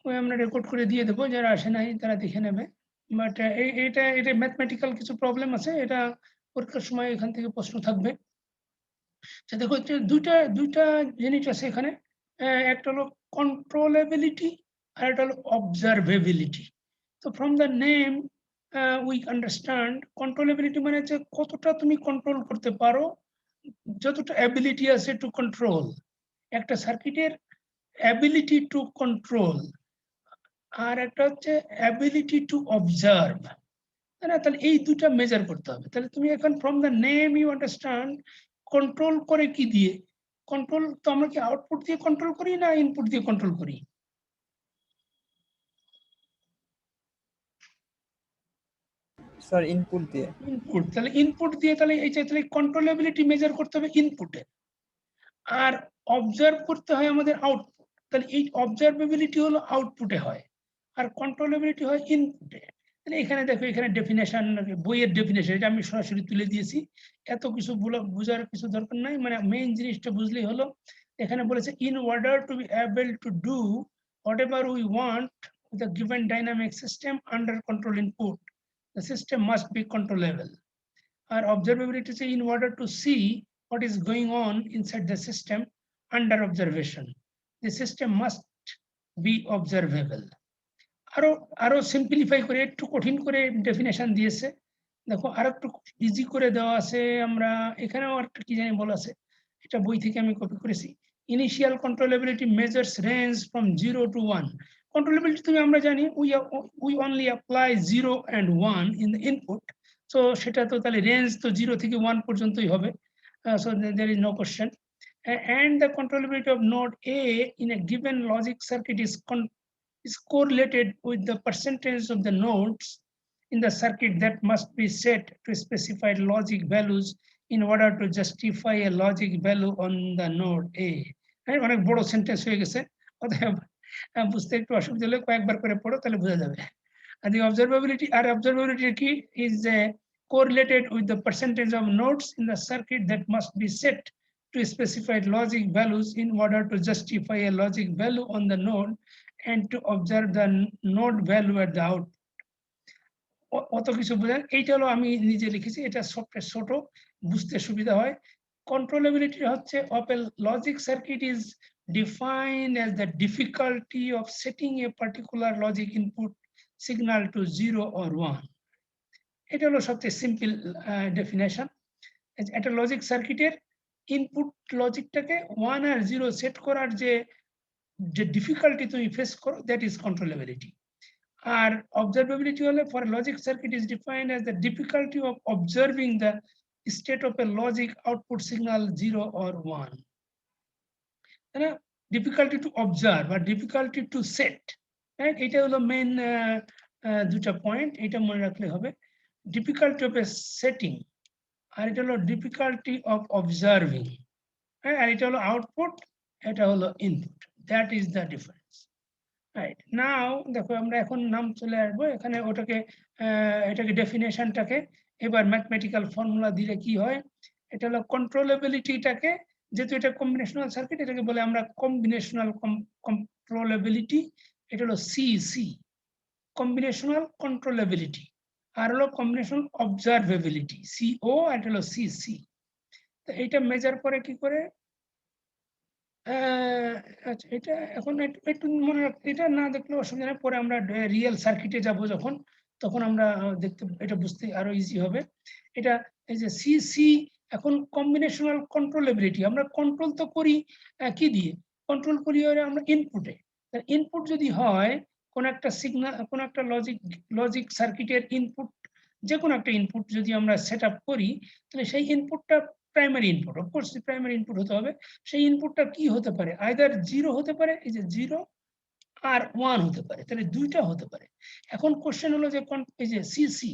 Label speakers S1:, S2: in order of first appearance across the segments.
S1: ওই আমরা রেকর্ড করে দিয়ে দেবো, যারা আসে নাই তারা দেখে নেবে। বাট এটা ম্যাথমেটিক্যাল কিছু প্রবলেম আছে, এটা পরীক্ষার সময় এখান থেকে প্রশ্ন থাকবে। দেখো দুইটা জিনিস আছে এখানে, একটা হলো কন্ট্রোলেবিলিটি আর একটা হলো অবজারভেবিলিটি। তো from the name we understand controllability মানে হচ্ছে কতটা তুমি কন্ট্রোল করতে পারো, যতটা অ্যাবিলিটি আছে টু কন্ট্রোল, একটা সার্কিটের অ্যাবিলিটি টু কন্ট্রোল, আর একটা হচ্ছে অ্যাবিলিটি টু অবজার্ভ। না, তাহলে এই দুটা মেজার করতে হবে। তাহলে তুমি এখন from the name you understand control করে কি দিয়ে? কন্ট্রোল তো আমরা কি আউটপুট দিয়ে কন্ট্রোল করি না ইনপুট দিয়ে কন্ট্রোল করি?
S2: স্যার ইনপুট দিয়ে।
S1: ইনপুট, তাহলে ইনপুট দিয়ে, তাহলে এই যে তাহলে কন্ট্রোলেবিলিটি মেজার করতে হবে ইনপুটে, আর অবজার্ভ করতে হয় আমাদের আউটপুট। তাহলে এই অবজারভেবিলিটি হলো আউটপুটে হয়, আর কন্ট্রোলেবিলিটি হয় ইনপুটে। তাহলে এখানে দেখো, এখানে ডেফিনেশন, বইয়ের ডেফিনেশন, এটা আমি সরাসরি তুলে দিয়েছি, এত কিছু বোঝার কিছু দরকার নাই, মানে মেইন জিনিসটা বুঝলেই হলো। এখানে বলেছে in order to be able to do whatever we want with a given dynamic system under control input, the system must be controllable. Our observability is in order to see what is going on inside the system under observation. The system must be observable. আরো simplify করে একটু কঠিন করে definition দিয়েছে। দেখো আর একটু easy করে দেওয়া আছে, আমরা এখানেও একটা কি জানি বলা আছে, এটা বই থেকে আমি কপি করেছি। Initial controllability measures range from 0 to 1. Controllability তুমি আমরা জানি we only apply 0 and 1 in the input. So সেটা তো তাহলে রেঞ্জ তো 0 থেকে 1 পর্যন্তই হবে। So there is no question. And the controllability of node A in a given logic circuit is correlated with the percentage of the nodes in the circuit that must be set to specified logic values in order to justify a logic value on the node A. অনেক বড় sentence হয়ে গেছে, অতএব বুঝতে একটু অসুবিধা হলে কয়েকবার করে পড়ো, তাহলে বোঝা যাবে। And the observability key is correlated with the percentage of nodes in the circuit that must be set to specified logic values in order to justify a logic value on the node and to observe the node value at the output. অত কিছু বোঝেন, এইটা হলো আমি নিজে লিখেছি, এটা software ছোট, বুঝতে সুবিধা হয়। কন্ট্রোলেবিলিটি হচ্ছে of a logic circuit is defined as the difficulty of setting a particular logic input signal to 0 or 1. এটা হলো সবচেয়ে সিম্পল ডেফিনেশন। একটা লজিক সার্কিটের ইনপুট লজিকটাকে 1 আর 0 সেট করার যে ডিফিকাল্টি তুমি ফেস করো, দ্যাট ইজ কন্ট্রোলেবিলিটি। আর observability হলে for a logic circuit is defined as the difficulty of observing the state of a logic output signal 0 or 1. Difficulty to observe or difficulty to set, right? এটা হলো main দুটা point, এটা মনে রাখলে হবে। difficulty of a setting আর এটা হলো difficulty of observing, আর এটা হলো আউটপুট, এটা হলো input, that is the difference. Right, now দেখো আমরা এখন নাম চলে আসবো এখানে, ওটাকে এটাকে ডেফিনেশনটাকে এবার ম্যাথমেটিক্যাল ফর্মুলা দিলে কি হয়। এটা হলো কন্ট্রোলেবিলিটিটাকে, যেহেতু এটা কম্বিনেশনাল সার্কিট, এটাকে বলে আমরা কম্বিনেশনাল কন্ট্রোলেবিলিটি। এটা হলো সিসি, কম্বিনেশনাল কন্ট্রোলেবিলিটি, আর হলো কম্বিনেশন অবজারভেবিলিটি সিও, আর এটা হলো সিসি। তো এইটা মেজার করে কি করে, আচ্ছা এটা এখন একটু মনে রাখতে, এটা না দেখলে অসুবিধা নেই, পরে আমরা রিয়েল সার্কিটে যাব যখন, তখন আমরা দেখতে, এটা বুঝতে আরো ইজি হবে। এটা এই যে সিসি, এখন কম্বিনেশনাল কন্ট্রোলেবিলিটি, আমরা কন্ট্রোল তো করি কি দিয়ে, কন্ট্রোল করি আমরা ইনপুটে। ইনপুট যদি হয় কোন একটা সিগন্যাল, কোন একটা লজিক সার্কিটের ইনপুট, যে কোনো একটা ইনপুট যদি আমরা সেট আপ করি, তাহলে সেই ইনপুটটা primary input, of course primary input হতে হবে। সেই ইনপুটটা কি হতে পারে, আইদার 0 হতে পারে, এই যে 0 আর 1 হতে পারে, তাহলে দুইটা হতে পারে। এখন কোশ্চেন হলো যে এই যে সিসি,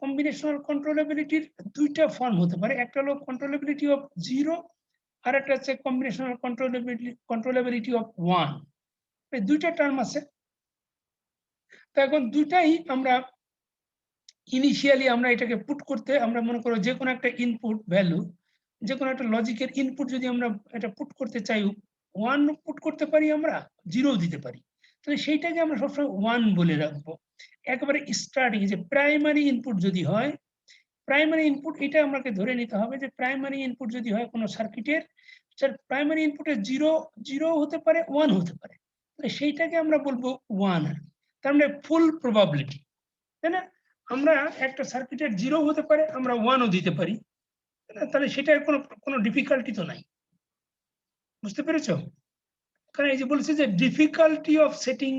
S1: কম্বিনেশনাল কন্ট্রোলেবিলিটির দুইটা ফর্ম হতে পারে, একটা হলো কন্ট্রোলেবিলিটি অফ 0 আর একটা হচ্ছে কম্বিনেশনাল কন্ট্রোলেবিলিটি অফ 1। দুইটা টার্ম আছে। তো এখন দুইটাই আমরা ইনিশিয়ালি আমরা এটাকে পুট করতে, আমরা মনে করো যে কোনো একটা ইনপুট ভ্যালু, যে কোনো একটা লজিকের ইনপুট যদি আমরা এটা পুট করতে চাই 1 পুট করতে পারি আমরা, 0 দিতে পারি। তাহলে সেইটাকে আমরা সবসময় 1 বলে রাখবো। একেবারে স্টার্টিং যে প্রাইমারি ইনপুট যদি হয়, প্রাইমারি ইনপুট এটা আমাকে ধরে নিতে হবে যে প্রাইমারি ইনপুট যদি হয় কোনো সার্কিটের, প্রাইমারি ইনপুটে 0 হতে পারে, 1 হতে পারে। তাহলে সেইটাকে আমরা বলবো 1 আরকি। তার মানে ফুল প্রবাবিলিটি, তাই না? আমরা একটা সার্কিটের 0 হতে পারে, আমরা 1 ও দিতে পারি। তাহলে সেটার কোনো ডিফিকাল্টি তো নাই। বুঝতে পেরেছ? কারণ এই যে বলেছে যে ডিফিকাল্টি অফ সেটিং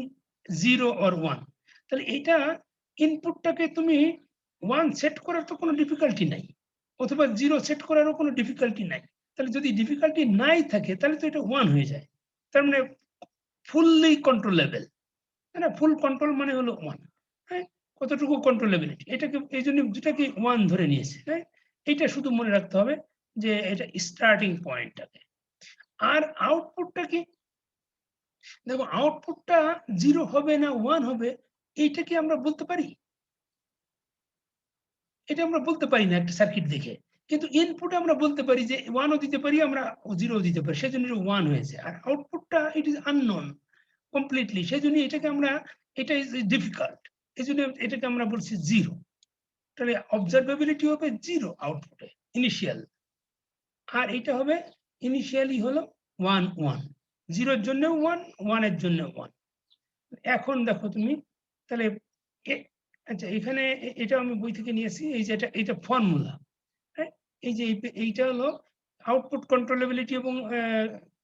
S1: 0 or 1, তাহলে এইটা ইনপুটটাকে তুমি 1 সেট করার তো কোনো ডিফিকাল্টি নাই, অথবা 0 সেট করারও কোনো ডিফিকাল্টি নাই। তাহলে যদি ডিফিকাল্টি নাই থাকে তাহলে তো এটা 1 হয়ে যায়। তার মানে ফুললি কন্ট্রোলেবল, তাই না? ফুল কন্ট্রোল মানে হলো 1, হ্যাঁ? কতটুকু কন্ট্রোলেবিলিটি, এটাকে এইজন্য দুটাকে 1 ধরে নিয়েছে, হ্যাঁ? এইটা শুধু মনে রাখতে হবে যে এটা স্টার্টিং পয়েন্টটাকে। আর আউটপুটটা কি? দেখো আউটপুটটা 0 হবে না 1 হবে, এইটা কি আমরা বলতে পারি? এটা আমরা বলতে পারি না একটা সার্কিট দেখে। কিন্তু ইনপুট আমরা বলতে পারি যে 1 ও দিতে পারি, আমরা 0 ও দিতে পারি। সেজন্য এটা 1 হয়েছে। আর আউটপুটটা ইট ইস আননোন কমপ্লিটলি। সেজন্য এটাকে আমরা, এটা ইস ডিফিকাল্ট। এজন্য এটাকে আমরা বলছি 0। তাহলে অবজারভেবিলিটি হবে 0 আউটপুটে ইনিশিয়াল। আর এটা হবে ইনিশিয়ালি হলো 1 1। 0 এর জন্য 1, 1 এর জন্য 1। এখন দেখো তুমি তাহলে আচ্ছা এখানে এটা আমি বই থেকে নিয়েছি, এই যে এটা ফর্মুলা, হ্যাঁ? এই যে এইটা হলো আউটপুট কন্ট্রোলেবিলিটি এবং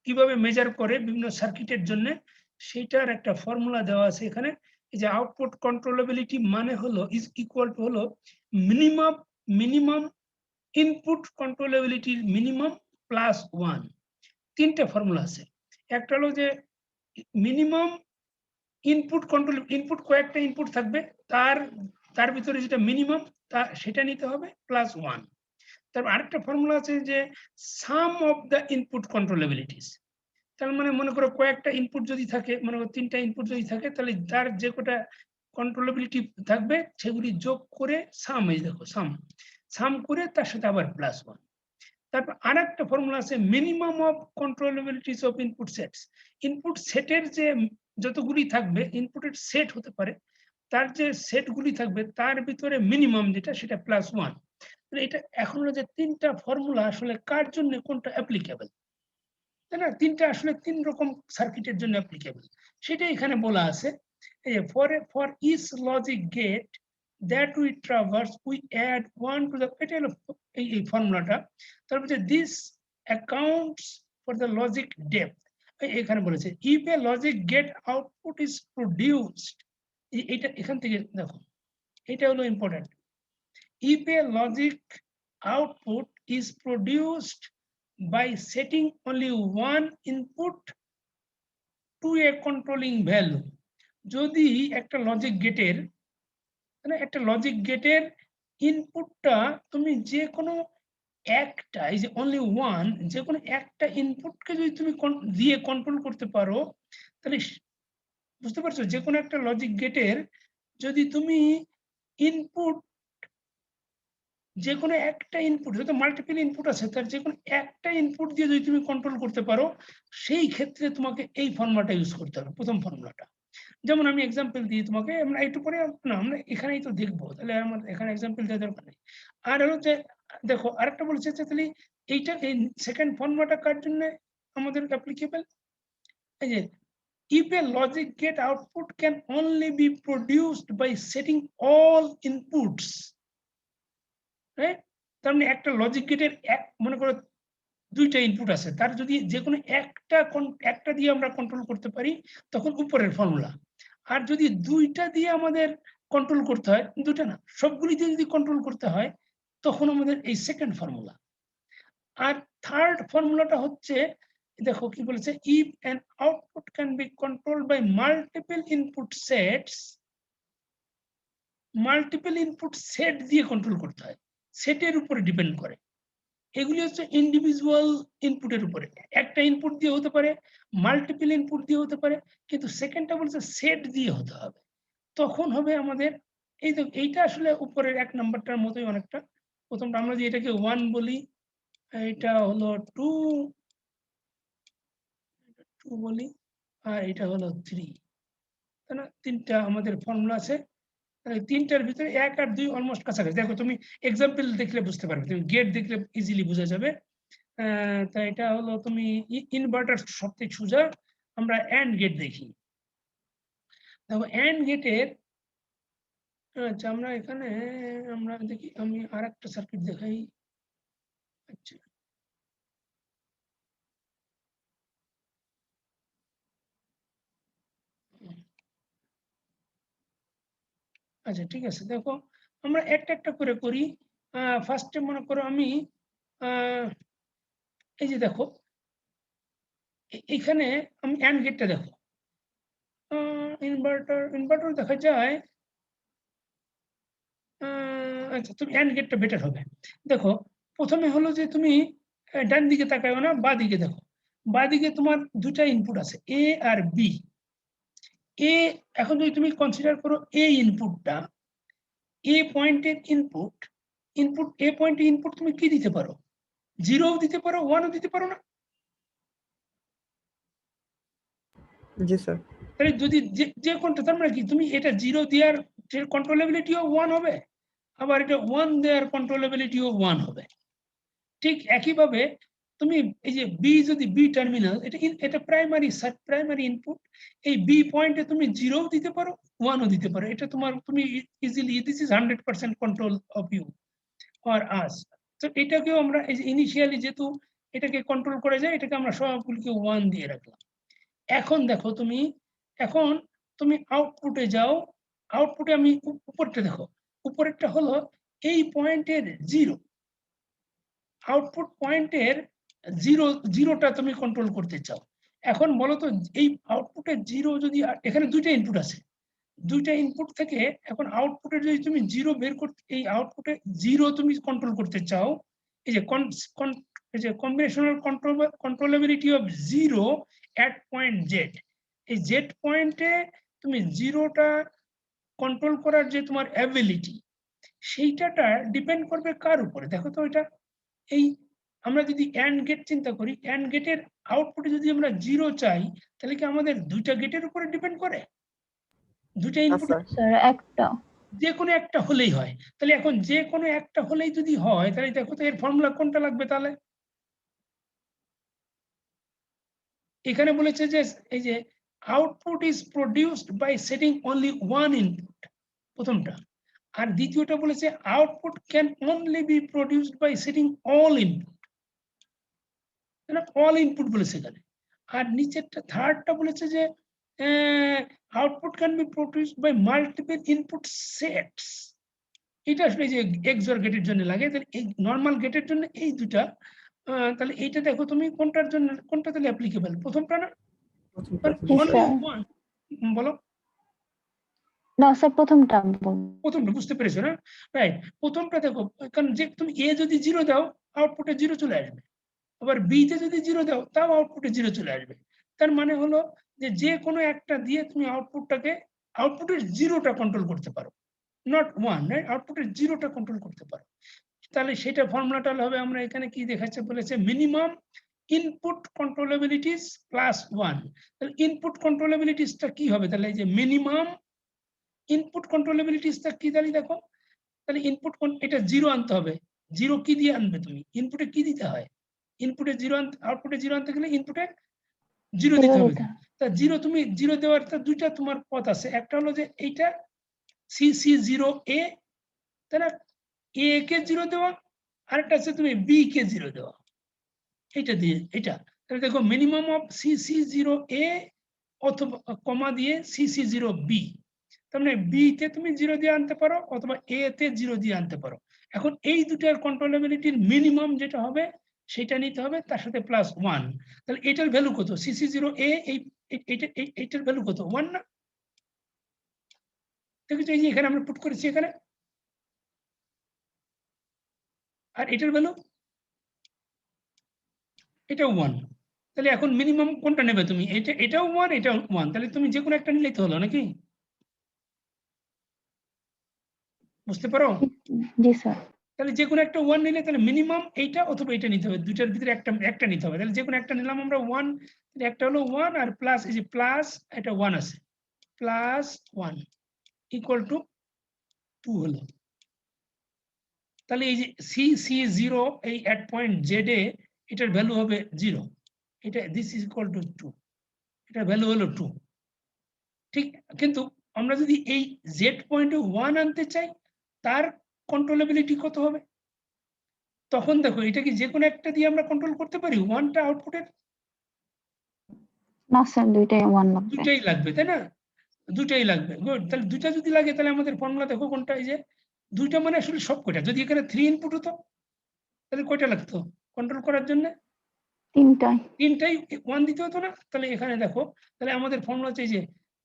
S1: কিভাবে মেজার করে বিভিন্ন সার্কিটের জন্য, সেইটার একটা ফর্মুলা দেওয়া আছে এখানে। এই যে আউটপুট কন্ট্রোলেবিলিটি মানে হলো ইজ ইকুয়াল টু হলো মিনিমাম ইনপুট কন্ট্রোলেবিলিটির মিনিমাম প্লাস 1। তিনটা ফর্মুলা আছে। একটা হলো যে মিনিমাম ইনপুট কন্ট্রোল, ইনপুট কয়েকটা ইনপুট থাকবে, তার ভিতরে যেটা মিনিমাম সেটা নিতে হবে প্লাস 1। তারপর আরেকটা ফর্মুলা আছে যে সাম অফ দ্য ইনপুট কন্ট্রোলেবিলিটিস। তার মানে মনে করো কয়েকটা ইনপুট যদি থাকে, মনে করো 3টা ইনপুট যদি থাকে, তাহলে তার যে কটা কন্ট্রোলেবিলিটি থাকবে সেগুলি যোগ করে সাম, এই দেখো সাম করে তার সাথে আবার প্লাস 1। তারপর আরেকটা ফর্মুলা আছে minimum of controllabilities of input sets. Input সেটের যে যতগুলি থাকবে, ইনপুটের সেট হতে পারে, তার যে সেটগুলি থাকবে তার ভিতরে মিনিমাম যেটা সেটা প্লাস 1। এটা এখন হলো যে 3টা ফর্মুলা আসলে কার জন্য কোনটা অ্যাপ্লিকেবল, তাই না? 3টা আসলে 3 রকম সার্কিটের জন্য অ্যাপ্লিকেবল, সেটা এখানে বলা আছে। এই for each logic gate that we traverse we add 1 to the, এটা হলো এই ফর্মুলাটা। তারপর যে this accounts for the logic depth, এখানে বলেছে if a logic gate output is produced, এটা এখান থেকে দেখো এটা হলো important. if a logic output is produced by setting only one input to a controlling value, যদি একটা লজিক গেটের, মানে একটা লজিক গেটের ইনপুটটা তুমি যে কোনো একটা, এই যে অনলি ওয়ান, যে কোনো একটা ইনপুটকে যদি তুমি দিয়ে কন্ট্রোল করতে পারো, তাহলে বুঝতে পারছো যে কোনো একটা লজিক গেটের যদি তুমি ইনপুট, যে কোনো একটা ইনপুট, যত মাল্টিপল ইনপুট আছে তার যে কোনো একটা ইনপুট দিয়ে যদি তুমি কন্ট্রোল করতে পারো, সেই ক্ষেত্রে তোমাকে এই ফর্মুলাটা ইউজ করতে হবে, প্রথম ফর্মুলাটা। যেমন আমি এক্সাম্পল দিই তোমাকে, আমরা একটু পরে না আমরা এখানেই তো দেখবো, তাহলে আমার এখানে এক্সাম্পল দেওয়ার দরকার নেই। আর হলো যে দেখো আরেকটা বলেছে যে তাহলে এইটা এই সেকেন্ড ফর্মুলাটা কার জন্য আমাদের অ্যাপ্লিকেবল, এই যে if a logic gate output can only be produced by setting all inputs, right? তার মানে একটা লজিক গেটের মনে করো 2টা ইনপুট আছে, তার যদি যে কোনো একটা দিয়ে আমরা কন্ট্রোল করতে পারি তখন উপরের ফর্মুলা। আর যদি 2টা দিয়ে আমাদের কন্ট্রোল করতে হয়, 2টা না সবগুলি দিয়ে যদি কন্ট্রোল করতে হয় তখন আমাদের এই সেকেন্ড ফর্মুলা। আর থার্ড ফর্মুলাটা হচ্ছে দেখো কি বলেছে, if an output can be controlled by multiple input sets, multiple input set দিয়ে কন্ট্রোল করতে হয়, সেটের উপরে ডিপেন্ড করে। এগুলি হচ্ছে ইন্ডিভিজুয়াল ইনপুটের উপরে, একটা ইনপুট দিয়ে হতে পারে, মাল্টিপল ইনপুট দিয়ে হতে পারে, কিন্তু সেকেন্ডটা বলছে সেট দিয়ে হতে হবে। তখন হবে আমাদের এই তো এইটা আসলে উপরের 1 নাম্বারটার মতোই অনেকটা। প্রথমটা আমরা যে এটাকে 1 বলি, এটা হলো 2, 2 বলি আর এটা হলো 3, তাই না? 3টা আমাদের ফর্মুলা আছে। তাহলে 3টার ভিতরে 1 আর 2 অলমোস্ট কাছাকাছি। দেখো তুমি এক্সাম্পল দেখলে বুঝতে পারবে, তুমি গেট দেখলে ইজিলি বোঝা যাবে। তা এটা হলো তুমি ইনভার্টার সবথেকে সোজা। আমরা এন্ড গেট দেখি। দেখো এন্ড গেটের আচ্ছা আমরা এখানে আমরা দেখি, আমি আরেকটা সার্কিট দেখাই। আচ্ছা আচ্ছা ঠিক আছে, দেখো আমরা একটা একটা করে করি। ফার্স্টে মনে করো আমি এই যে দেখো এখানে আমি এন্ড গেটটা দেখো, ইনভার্টার দেখা যায়। আচ্ছা তুমি এন্ড গেটটা বেটার হবে। দেখো প্রথমে হলো যে তুমি ডান দিকে তাকাও না, বা দিকে দেখো। বা দিকে তোমার দুটা ইনপুট আছে, এ আর বি। এ এখন যদি তুমি কনসিডার করো এ ইনপুটটা, এ পয়েন্টের ইনপুট, এ পয়েন্টের ইনপুট তুমি কি দিতে পারো? 0 দিতে পারো, 1 দিতে পারো না?
S2: জি স্যার।
S1: তাহলে যদি যে কোনটা, তার মানে কি তুমি এটা 0 দেওয়ার কন্ট্রোলেবিলিটিও 1 হবে, আবার এটা 1 দেওয়ার কন্ট্রোলেবিলিটিও 1 হবে। ঠিক একইভাবে তুমি এই যে বি, যদি বি টার্মিনাল, এটা প্রাইমারি ইনপুট, এই বি পয়েন্টে তুমি 0 দিতে পারো, 1 দিতে পারো। এটা তোমার তুমি easily, this is 100% control of you or us. তো এটাকেও আমরা এই যে ইনিশিয়ালি যেহেতু এটাকে কন্ট্রোল করা যায়, এটাকে আমরা সবগুলিকে 1 দিয়ে রাখলাম। এখন দেখো তুমি, এখন তুমি আউটপুটে যাও। আউটপুটে আমি উপরটা দেখো, উপরেরটা হলো এই পয়েন্টের 0, আউটপুট পয়েন্টের 0টা তুমি কন্ট্রোল করতে চাও। এখন বলো তো এই আউটপুটের 0 যদি, এখানে দুইটা ইনপুট আছে, দুইটা ইনপুট থেকে এখন আউটপুটে যদি তুমি 0 বের করতে, এই আউটপুটে 0 তুমি কন্ট্রোল করতে চাও, এই যে combinational controllability of 0 at point Z, এই জেড পয়েন্টে তুমি 0টা কন্ট্রোল করার যে তোমার অ্যাবিলিটি, সেইটাটা ডিপেন্ড করবে কার উপরে? দেখো তো এটা, এই আমরা যদি এন্ড গেট চিন্তা করি, এন্ড গেটের আউটপুটে যদি আমরা 0 চাই, তাহলে কি আমাদের দুইটা গেটের উপরে ডিপেন্ড করে? দুইটা
S2: না
S1: ইনপুট
S2: স্যার।
S3: স্যার একটা।
S1: যে কোনো একটা হলেই হয়। তাহলে এখন যে কোনো একটা হলেই যদি হয়, তাহলে দেখো তো এর ফর্মুলা কোনটা লাগবে তাহলে? এখানে বলেছে যে এই যে output is produced by setting only one input, প্রথমটা। আর দ্বিতীয়টা বলেছে output can only be produced by setting all input, all input বলেছে এখানে। আর নিচেরটা থার্ডটা বলেছে যে output can be produced by multiple input sets. এটা আসলে যে এক্সর গেটের জন্য লাগে, তাহলে এই নরমাল গেটের জন্য এই দুটা। তাহলে এইটা দেখো তুমি কোনটার জন্য, কোনটা তাহলে অ্যাপ্লিকেবল? প্রথমটা না? বলো।
S3: না স্যার, প্রথমটা
S1: প্রথমটা বুঝতে পেরেছো না? রাইট, প্রথমটা দেখো, কারণ যে তুমি এ যদি 0 দাও, আউটপুটে 0 চলে আসবে। আবার বি তে যদি 0 দাও, তাও আউটপুটে 0 চলে আসবে। তার মানে হলো যে কোনো একটা দিয়ে তুমি আউটপুটের 0টা কন্ট্রোল করতে পারো, নট 1, রাইট? আউটপুটের 0টা কন্ট্রোল করতে পারো। তাহলে সেটা ফর্মুলাটা হবে, আমরা এখানে কি দেখাচ্ছে বলেছে, মিনিমাম ইনপুট কন্ট্রোলেবিলিটিস প্লাস 1। তাহলে ইনপুট কন্ট্রোলেবিলিটিসটা কি হবে? তাহলে এই যে মিনিমাম ইনপুট কন্ট্রোলেবিলিটিসটা কি, তাহলে দেখো, তাহলে ইনপুট এটা 0 আনতে হবে। 0 কি দিয়ে আনবে তুমি? ইনপুটে কি দিতে হয়? ইনপুটে 0 আনতে, আউটপুটে 0 আনতে গেলে ইনপুটে 0 দিতে হবে। তা 0 তুমি 0 দেওয়ার তো দুইটা তোমার পথ আছে। একটা হলো যে এইটা CC0A, তাই না? A কে 0 দেওয়া, আরেকটা আছে তুমি B কে 0 দেওয়া। এটা দিয়ে এটা, তাহলে দেখো মিনিমাম অফ CC0A অথবা কমা দিয়ে CC0B। তার মানে বি তে তুমি 0 দিয়ে আনতে পারো, অথবা এ তে 0 দিয়ে আনতে পারো। এখন এই দুটার কন্ট্রোলেবিলিটির মিনিমাম যেটা হবে সেটা নিতে হবে, তার সাথে প্লাস 1। তাহলে এটার ভ্যালু কত? CC0A, এইটার ভ্যালু কত? 1 না? দেখেছো, এই যে এখানে আমরা পুট করেছি এখানে, আর এটার ভ্যালু এটাও 1। তাহলে এখন মিনিমাম কোনটা নেবে তুমি? এটাও 1, এটাও 1, তাহলে তুমি যে কোনো একটা নিলেই তো হলো নাকি? বুঝতে পারো?
S3: জি স্যার।
S1: তাহলে যে কোনো একটা 1 নিলে তাহলে মিনিমাম এইটা অথবা এটা নিতে হবে, দুইটার ভিতরে একটা নিতে হবে। তাহলে যে কোনো একটা নিলাম আমরা 1, একটা হলো 1 আর প্লাস এই যে প্লাস এটা 1 আছে, প্লাস 1 ইকুয়াল টু 2 হলো। তাহলে এই যে C0 এই এট পয়েন্ট Z এ এটার ভ্যালু হবে 0, এটা দিস ইজ ইকুয়াল টু 2, এটার ভ্যালু হলো 2। ঠিক, কিন্তু আমরা যদি এই Z পয়েন্টে 1 আনতে চাই তার কন্ট্রোলেবিলিটি কত হবে? তখন দেখো এটা কি যে কোনো একটা দিয়ে আমরা কন্ট্রোল করতে পারি 1টা আউটপুটের?
S3: না স্যার, দুইটাই 1 লাগবে।
S1: দুটাই লাগবে, তাই না? দুটাই লাগবে, গুড। তাহলে দুটা যদি লাগে তাহলে আমাদের ফর্মুলা দেখো কোনটা, এই যে দুইটা মানে আসলে সব কয়টা, যদি এখানে 3 ইনপুট হতো তাহলে কয়টা লাগতো কন্ট্রোল করার জন্য?
S3: তিনটাই।
S1: তিনটাই 1 দিতে হতো না? তাহলে এখানে দেখো, তাহলে আমাদের ফর্মুলা হচ্ছে যে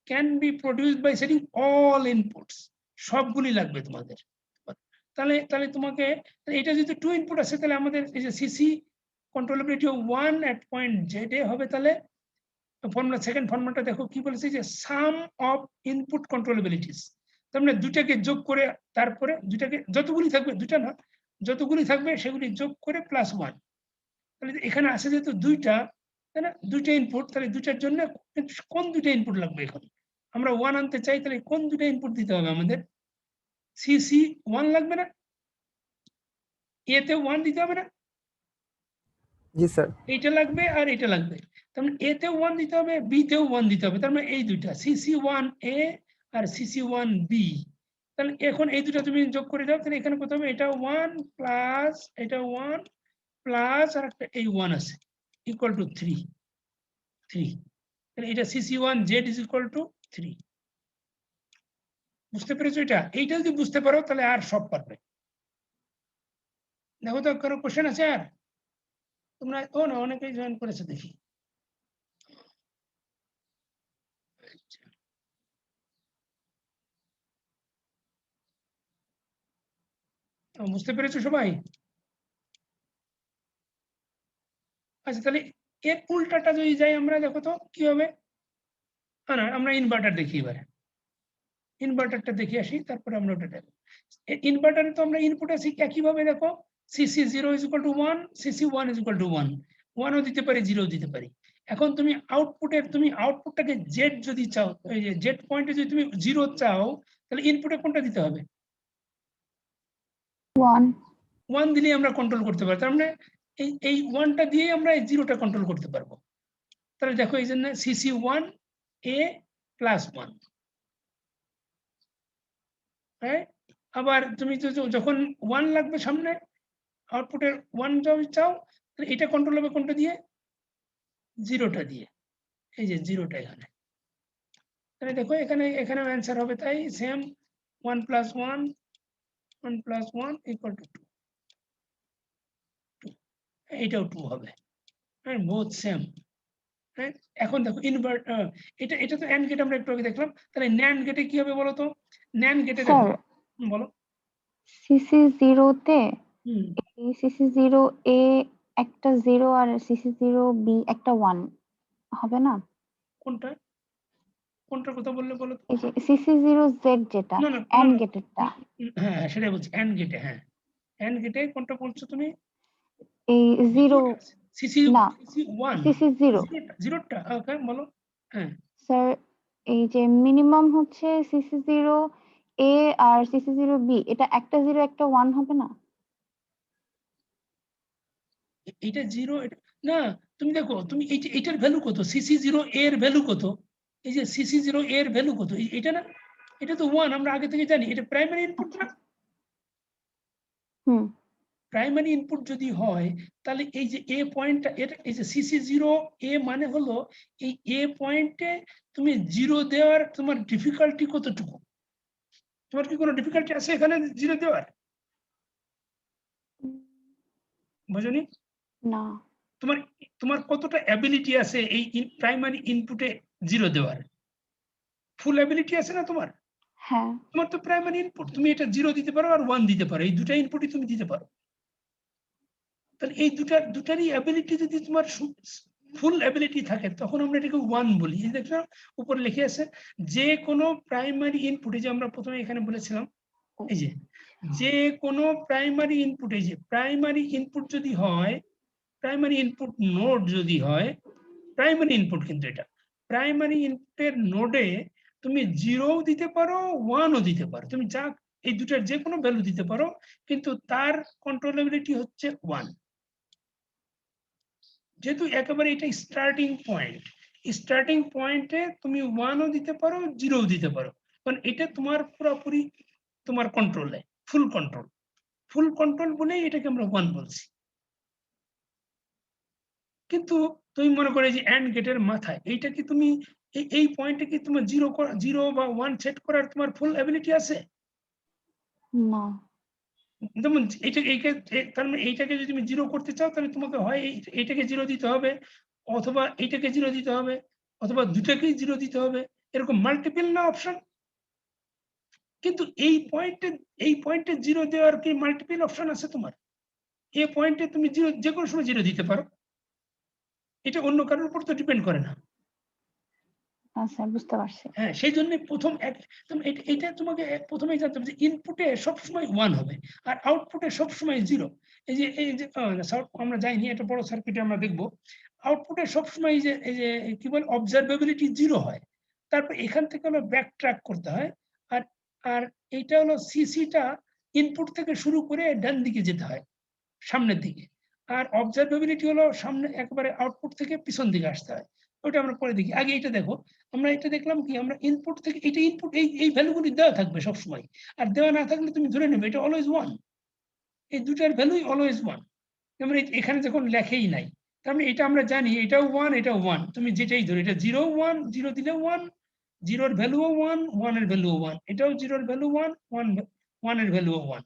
S1: can be produced by setting all inputs, সবগুলি লাগবে তোমাদের। তাহলে তাহলে তোমাকে এটা যদি 2 ইনপুট আছে তাহলে আমাদের এই যে সিসি কন্ট্রোলেবিলিটি 1 এট পয়েন্ট জেড এ হবে। তাহলে ফর্মুলা, সেকেন্ড ফর্মুলাটা দেখো কি বলেছে যে সাম অফ ইনপুট কন্ট্রোলেবিলিটিস, তার মানে দুটাকে যোগ করে, তারপরে দুটাকে যতগুলি থাকবে, দুটা না যতগুলি থাকবে সেগুলি যোগ করে প্লাস 1। তাহলে এখানে আছে যেহেতু দুইটা, তাই না, দুইটা ইনপুট, তাহলে দুইটার জন্য কোন দুইটা ইনপুট লাগবে? এখন আমরা 1 আনতে চাই, তাহলে কোন দুইটা ইনপুট দিতে হবে আমাদের? সিসি 1 লাগবে না? এ তে 1 দিতে হবে না?
S2: জি স্যার।
S1: এইটা লাগবে আর এটা লাগবে, তার মানে এ তেও 1 দিতে হবে, বি তেও 1 দিতে হবে। তার মানে এই দুইটা CC1 A R CC1 B। তাহলে এখন এই দুটো তুমি যোগ করে দাও, তাহলে এখানে কত হবে? এটা 1 প্লাস এটা 1 প্লাস আর একটা এই 1 আছে ইকুয়াল টু 3। তাহলে এটা CC1 Z is equal to 3। বুঝতে পেরেছো? এইটা যদি বুঝতে পারো তাহলে আর সব পারবে। দেখো তো কারো কোশ্চেন আছে আর? তোমরা ও না, অনেকেই জয়েন করেছে দেখি। বুঝতে পেরেছো সবাই? আচ্ছা, তাহলে এর উল্টাটা যদি যাই আমরা, দেখো তো কি হবে। না, আমরা ইনভার্টার দেখি এবারে, ইনভার্টারটা দেখে আসি, তারপরে আমরা ওটা দেখো। ইনভার্টারে তো আমরা ইনপুট আসি একইভাবে, দেখো CC0 is equal to 1, CC1 is equal to 1, 1ও দিতে পারি, 0ও দিতে পারি। এখন তুমি আউটপুটটাকে জেড যদি চাও, এই যে জেড পয়েন্টে যদি তুমি 0 চাও, তাহলে ইনপুটে কোনটা দিতে হবে? 1 দিলেই আমরা কন্ট্রোল করতে পারি। তার মানে এই 1টা দিয়ে আমরা এই 0টা কন্ট্রোল করতে পারবো। তাহলে দেখো এই জন্য CC1 A প্লাস 1। হ্যাঁ, আবার তুমি যখন 1 লাগবে সামনে, আউটপুটের 1 চাও, তাহলে এটা কন্ট্রোল হবে কোনটা দিয়ে? 0টা দিয়ে, এই যে 0টা এখানে। তাহলে দেখো এখানে অ্যান্সার হবে তাই সেম, 1 প্লাস 1 ইকুয়াল টু 2, এইটাও 2 হবে, হ্যাঁ, বোথ সেম। হ্যাঁ, এখন দেখো এটা তো অ্যান্ড গেট আমরা একটু আগে দেখলাম, তাহলে ন্যান্ড গেটে কি হবে বলো তো? ন্যান্ড গেটে দেখো, বলো।
S3: CC0 তে
S1: হুম,
S3: এই CC0 A একটা 0 আর CC0 B একটা 1 হবে না?
S1: কোনটা কোনটার কথা বললে বলো তো?
S3: এই যে CC0 Z যেটা
S1: না না
S3: AND
S1: না,
S3: গেটেরটা,
S1: হ্যাঁ সেটাই বলছি, অ্যান্ড গেটে। হ্যাঁ, অ্যান্ড গেটে কোনটা বলছো তুমি?
S3: এই 0
S1: সিসি
S3: না,
S1: 1,
S3: CC0
S1: জিরোটা, ওকে বলো। হ্যাঁ,
S3: স্যার, এই যে মিনিমাম হচ্ছে CC0 A R CC0 B, এটা একটা 0 একটা 1 হবে না?
S1: এটা 0, না, তুমি দেখো, তুমি এইটার ভ্যালু কত? CC0 এর ভ্যালু কত? এই যে CC0 এর ভ্যালু কত? এটা না, এটা তো 1, আমরা আগে থেকে জানি, এটা প্রাইমারি ইনপুট না?
S3: হুম,
S1: প্রাইমারি ইনপুট যদি হয় তাহলে এই যে এ পয়েন্টটা, এটা এই যে CC0 A মানে হলো এই এ পয়েন্টে তুমি 0 দেওয়ার তোমার ডিফিকাল্টি কতটুকু? তোমার কি কোনো ডিফিকাল্টি আছে এখানে 0 দেওয়ার? বুঝনি?
S3: না।
S1: তোমার তোমার কতটা অ্যাবিলিটি আছে এই প্রাইমারি ইনপুটে 0 দেওয়ার? ফুল অ্যাবিলিটি আছে না তোমার?
S3: হ্যাঁ।
S1: তোমার তো প্রাইমারি ইনপুট, তুমি এটা 0 দিতে পারো আর 1 দিতে পারো, এই দুটা ইনপুটই তুমি দিতে পারো। তাহলে এই দুটারই অ্যাবিলিটি যদি তোমার ফুল অ্যাবিলিটি থাকে, তখন আমরা এটাকে 1 বলি। এই দেখো উপরে লিখে আছে, যে কোনো প্রাইমারি ইনপুটে, যে আমরা প্রথমে এখানে বলেছিলাম, এই যে যে কোনো প্রাইমারি ইনপুটে, যে প্রাইমারি ইনপুট যদি হয়, প্রাইমারি ইনপুট নোড যদি হয়, প্রাইমারি ইনপুট কিন্তু এটা প্রাইমারি ইনপুটের নোডে তুমি 0 দিতে পারো 1ও দিতে পারো, তুমি যা এই দুটার যে কোনো ভ্যালু দিতে পারো, কিন্তু তার কন্ট্রোলেবিলিটি হচ্ছে 1। যেহেতু একেবারে এটা স্টার্টিং পয়েন্টে তুমি 1ও দিতে পারো 0ও দিতে পারো, কারণ এটা তোমার পুরোপুরি তোমার কন্ট্রোলে, ফুল কন্ট্রোল বলেই এটাকে আমরা 1 বলছি। কিন্তু তুমি মনে করে যে অ্যান্ড গেটের মাথায় এইটা কি তুমি এই পয়েন্টে কি তোমার 0 বা 1 সেট করার তোমার ফুল অ্যাবিলিটি আছে?
S3: না।
S1: যেমন তার মানে এইটাকে যদি তুমি 0 করতে চাও, তাহলে তোমাকে হয় এইটাকে 0 দিতে হবে, অথবা এইটাকে 0 দিতে হবে, অথবা দুটাকেই 0 দিতে হবে, এরকম মাল্টিপল না অপশন। কিন্তু এই পয়েন্টে 0 দেওয়ার কি মাল্টিপল অপশন আছে তোমার? এই পয়েন্টে তুমি 0 যে কোনো সময় 0 দিতে পারো, এটা অন্য কারোর উপর তো ডিপেন্ড করে না।
S3: আচ্ছা, বুঝতে পারছি।
S1: হ্যাঁ, সেই জন্য এটা তোমাকে প্রথমেই জানতে হবে যে ইনপুটে সবসময় 1 হবে আর আউটপুটে সবসময় 0। এই যে আমরা যাইনি, এটা বড় সার্কিটে আমরা দেখব, আউটপুটে সবসময় এই যে কি বলে অবজারভেবিলিটি 0 হয়। তারপর এখান থেকে হলো ব্যাক ট্র্যাক করতে হয়, আর আর এইটা হলো সিসিটা ইনপুট থেকে শুরু করে ডান দিকে যেতে হয়, সামনের দিকে। আর অবজারভেবিলিটি হলো সামনে একেবারে আউটপুট থেকে পিছন দিকে আসতে হয়। ওটা আমরা পরে দেখি, আগে এটা দেখো। আমরা এটা দেখলাম কি, আমরা ইনপুট থেকে এটা ইনপুট এই ভ্যালুগুলি দেওয়া থাকবে সবসময়, আর দেওয়া না থাকলে তুমি ধরে নেবে এটা অলওয়েজ 1। এই দুটার ভ্যালুই অলওয়েজ 1। যেমন এখানে যখন লেখেই নাই, তার মানে এটা আমরা জানি এটাও 1 এটাও 1, তুমি যেটাই ধরো, এটা 0 1, 0 দিলে 1, 0 এর ভ্যালুও 1, 1 এর ভ্যালুও 1, এটাও 0 এর ভ্যালু 1, 1 এর ভ্যালুও 1।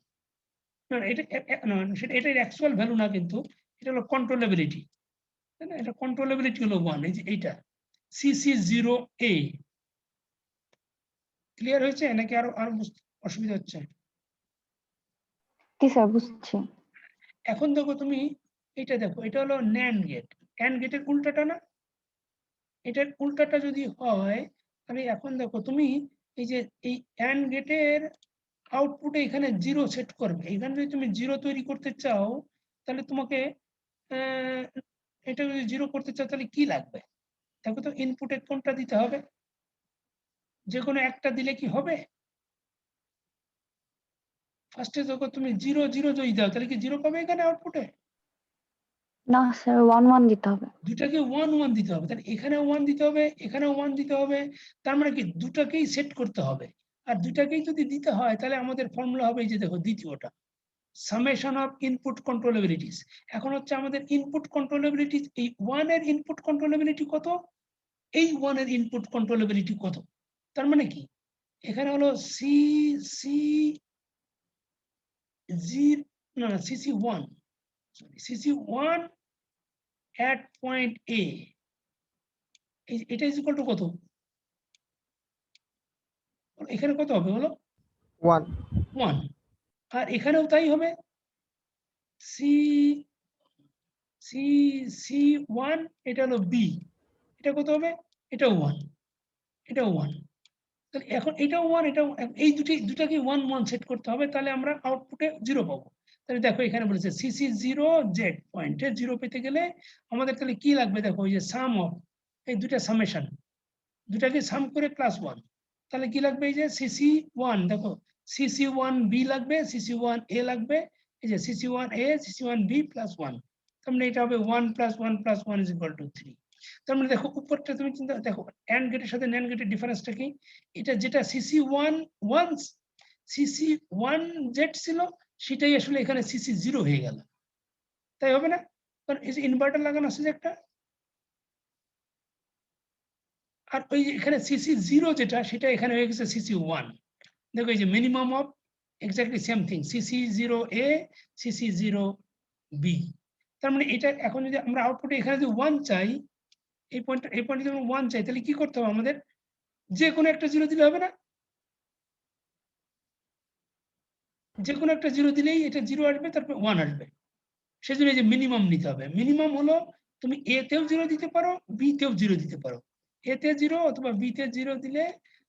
S1: এটার অ্যাকচুয়াল ভ্যালু না, কিন্তু এটা হলো কন্ট্রোলেবিলিটি, তাই না? এটা কন্ট্রোলেবিলিটি হলো 1। এই যে এইটা CC0A। ক্লিয়ার হয়েছে নাকি আরো অসুবিধা হচ্ছে?
S3: জি স্যার, বুঝছি।
S1: এখন দেখো তুমি এটা দেখো, এটা হলো NAND গেট। AND গেটের উল্টাটা না, এটার উল্টাটা যদি হয়, তাহলে এখন দেখো তুমি এই যে এই AND গেটের আউটপুটে এখানে 0 সেট করবে। এখানে যদি তুমি 0 তৈরি করতে চাও, তাহলে তোমাকে এটা যদি 0 করতে চাও, তাহলে কি লাগবে দেখো তো, ইনপুটে কোনটা দিতে হবে? যে কোনো একটা দিলে কি হবে? ফার্স্টে যখন তুমি 0 0 যদি দাও, তাহলে কি 0 পাবে এখানে আউটপুটে?
S3: না স্যার, 1 1 দিতে হবে।
S1: দুটাকে 1 1 দিতে হবে, তাহলে এখানেও 1 দিতে হবে, এখানেও 1 দিতে হবে। তার মানে কি দুটাকেই সেট করতে হবে। আর দুটাকেই যদি দিতে হয়, তাহলে আমাদের ফর্মুলা হবে এই যে দেখো, দ্বিতীয়টা সামেশন অফ ইনপুট কন্ট্রোলেবিলিটিস। এখন হচ্ছে আমাদের ইনপুট কন্ট্রোলেবিলিটি, এই 1 এর ইনপুট কন্ট্রোলেবিলিটি কত, এই 1 এর ইনপুট কন্ট্রোলেবিলিটি কত। তার মানে কি এখানে হলো CC1 at point A, এটা ইজ ইকুয়াল টু কত? এখানে কত হবে হলো
S2: 1
S1: 1, আর এখানেও তাই হবে। C1 এটা হলো B, এটা কত হবে? এটাও 1, এটাও 1। তাহলে এখন এটাও 1, এটাও, এই দুটাকে 1 1 সেট করতে হবে, তাহলে আমরা আউটপুটে 0 পাবো। তাহলে দেখো এখানে বলেছে CC0Z পয়েন্টে 0 পেতে গেলে আমাদের তাহলে কি লাগবে দেখো, ওই যে সাম অফ এই দুটা সামেশন, দুটাকে সাম করে +1। তাহলে কি লাগবে, এই যে CC1 দেখো, CC1B লাগবে, CC1A লাগবে, এই যে CC1A CC1B +1। তার মানে এটা হবে 1 + 1 + 1 = 3। তার মানে দেখো উপরটা তুমি চিন্তা দেখো, AND গেটের সাথে NAND গেটের ডিফারেন্সটা কি? এটা যেটা CC1Z ছিল, সেটাই আসলে এখানে CC0 হয়ে গেল, তাই হবে না? কারণ এই যে ইনভার্টার লাগানো আছে যে একটা, আর ওই এখানে CC0 যেটা, সেটা এখানে হয়ে গেছে CC1। দেখো এই যে minimum of exactly same thing, CC0A CC0B। তার মানে এটা এখন যদি আমরা আউটপুটে এখানে যদি 1 চাই, এই পয়েন্টে যদি 1 চাই, তাহলে কি করতে হবে আমাদের? যে কোনো একটা 0 দিলে হবে না? যে কোনো একটা 0 দিলেই এটা 0 আসবে, তারপর 1 আসবে। সেজন্য এই যে মিনিমাম নিতে হবে। মিনিমাম হলো তুমি A তেও 0 দিতে পারো, B তেও 0 দিতে পারো। A তে 0 অথবা B তে 0 দিলে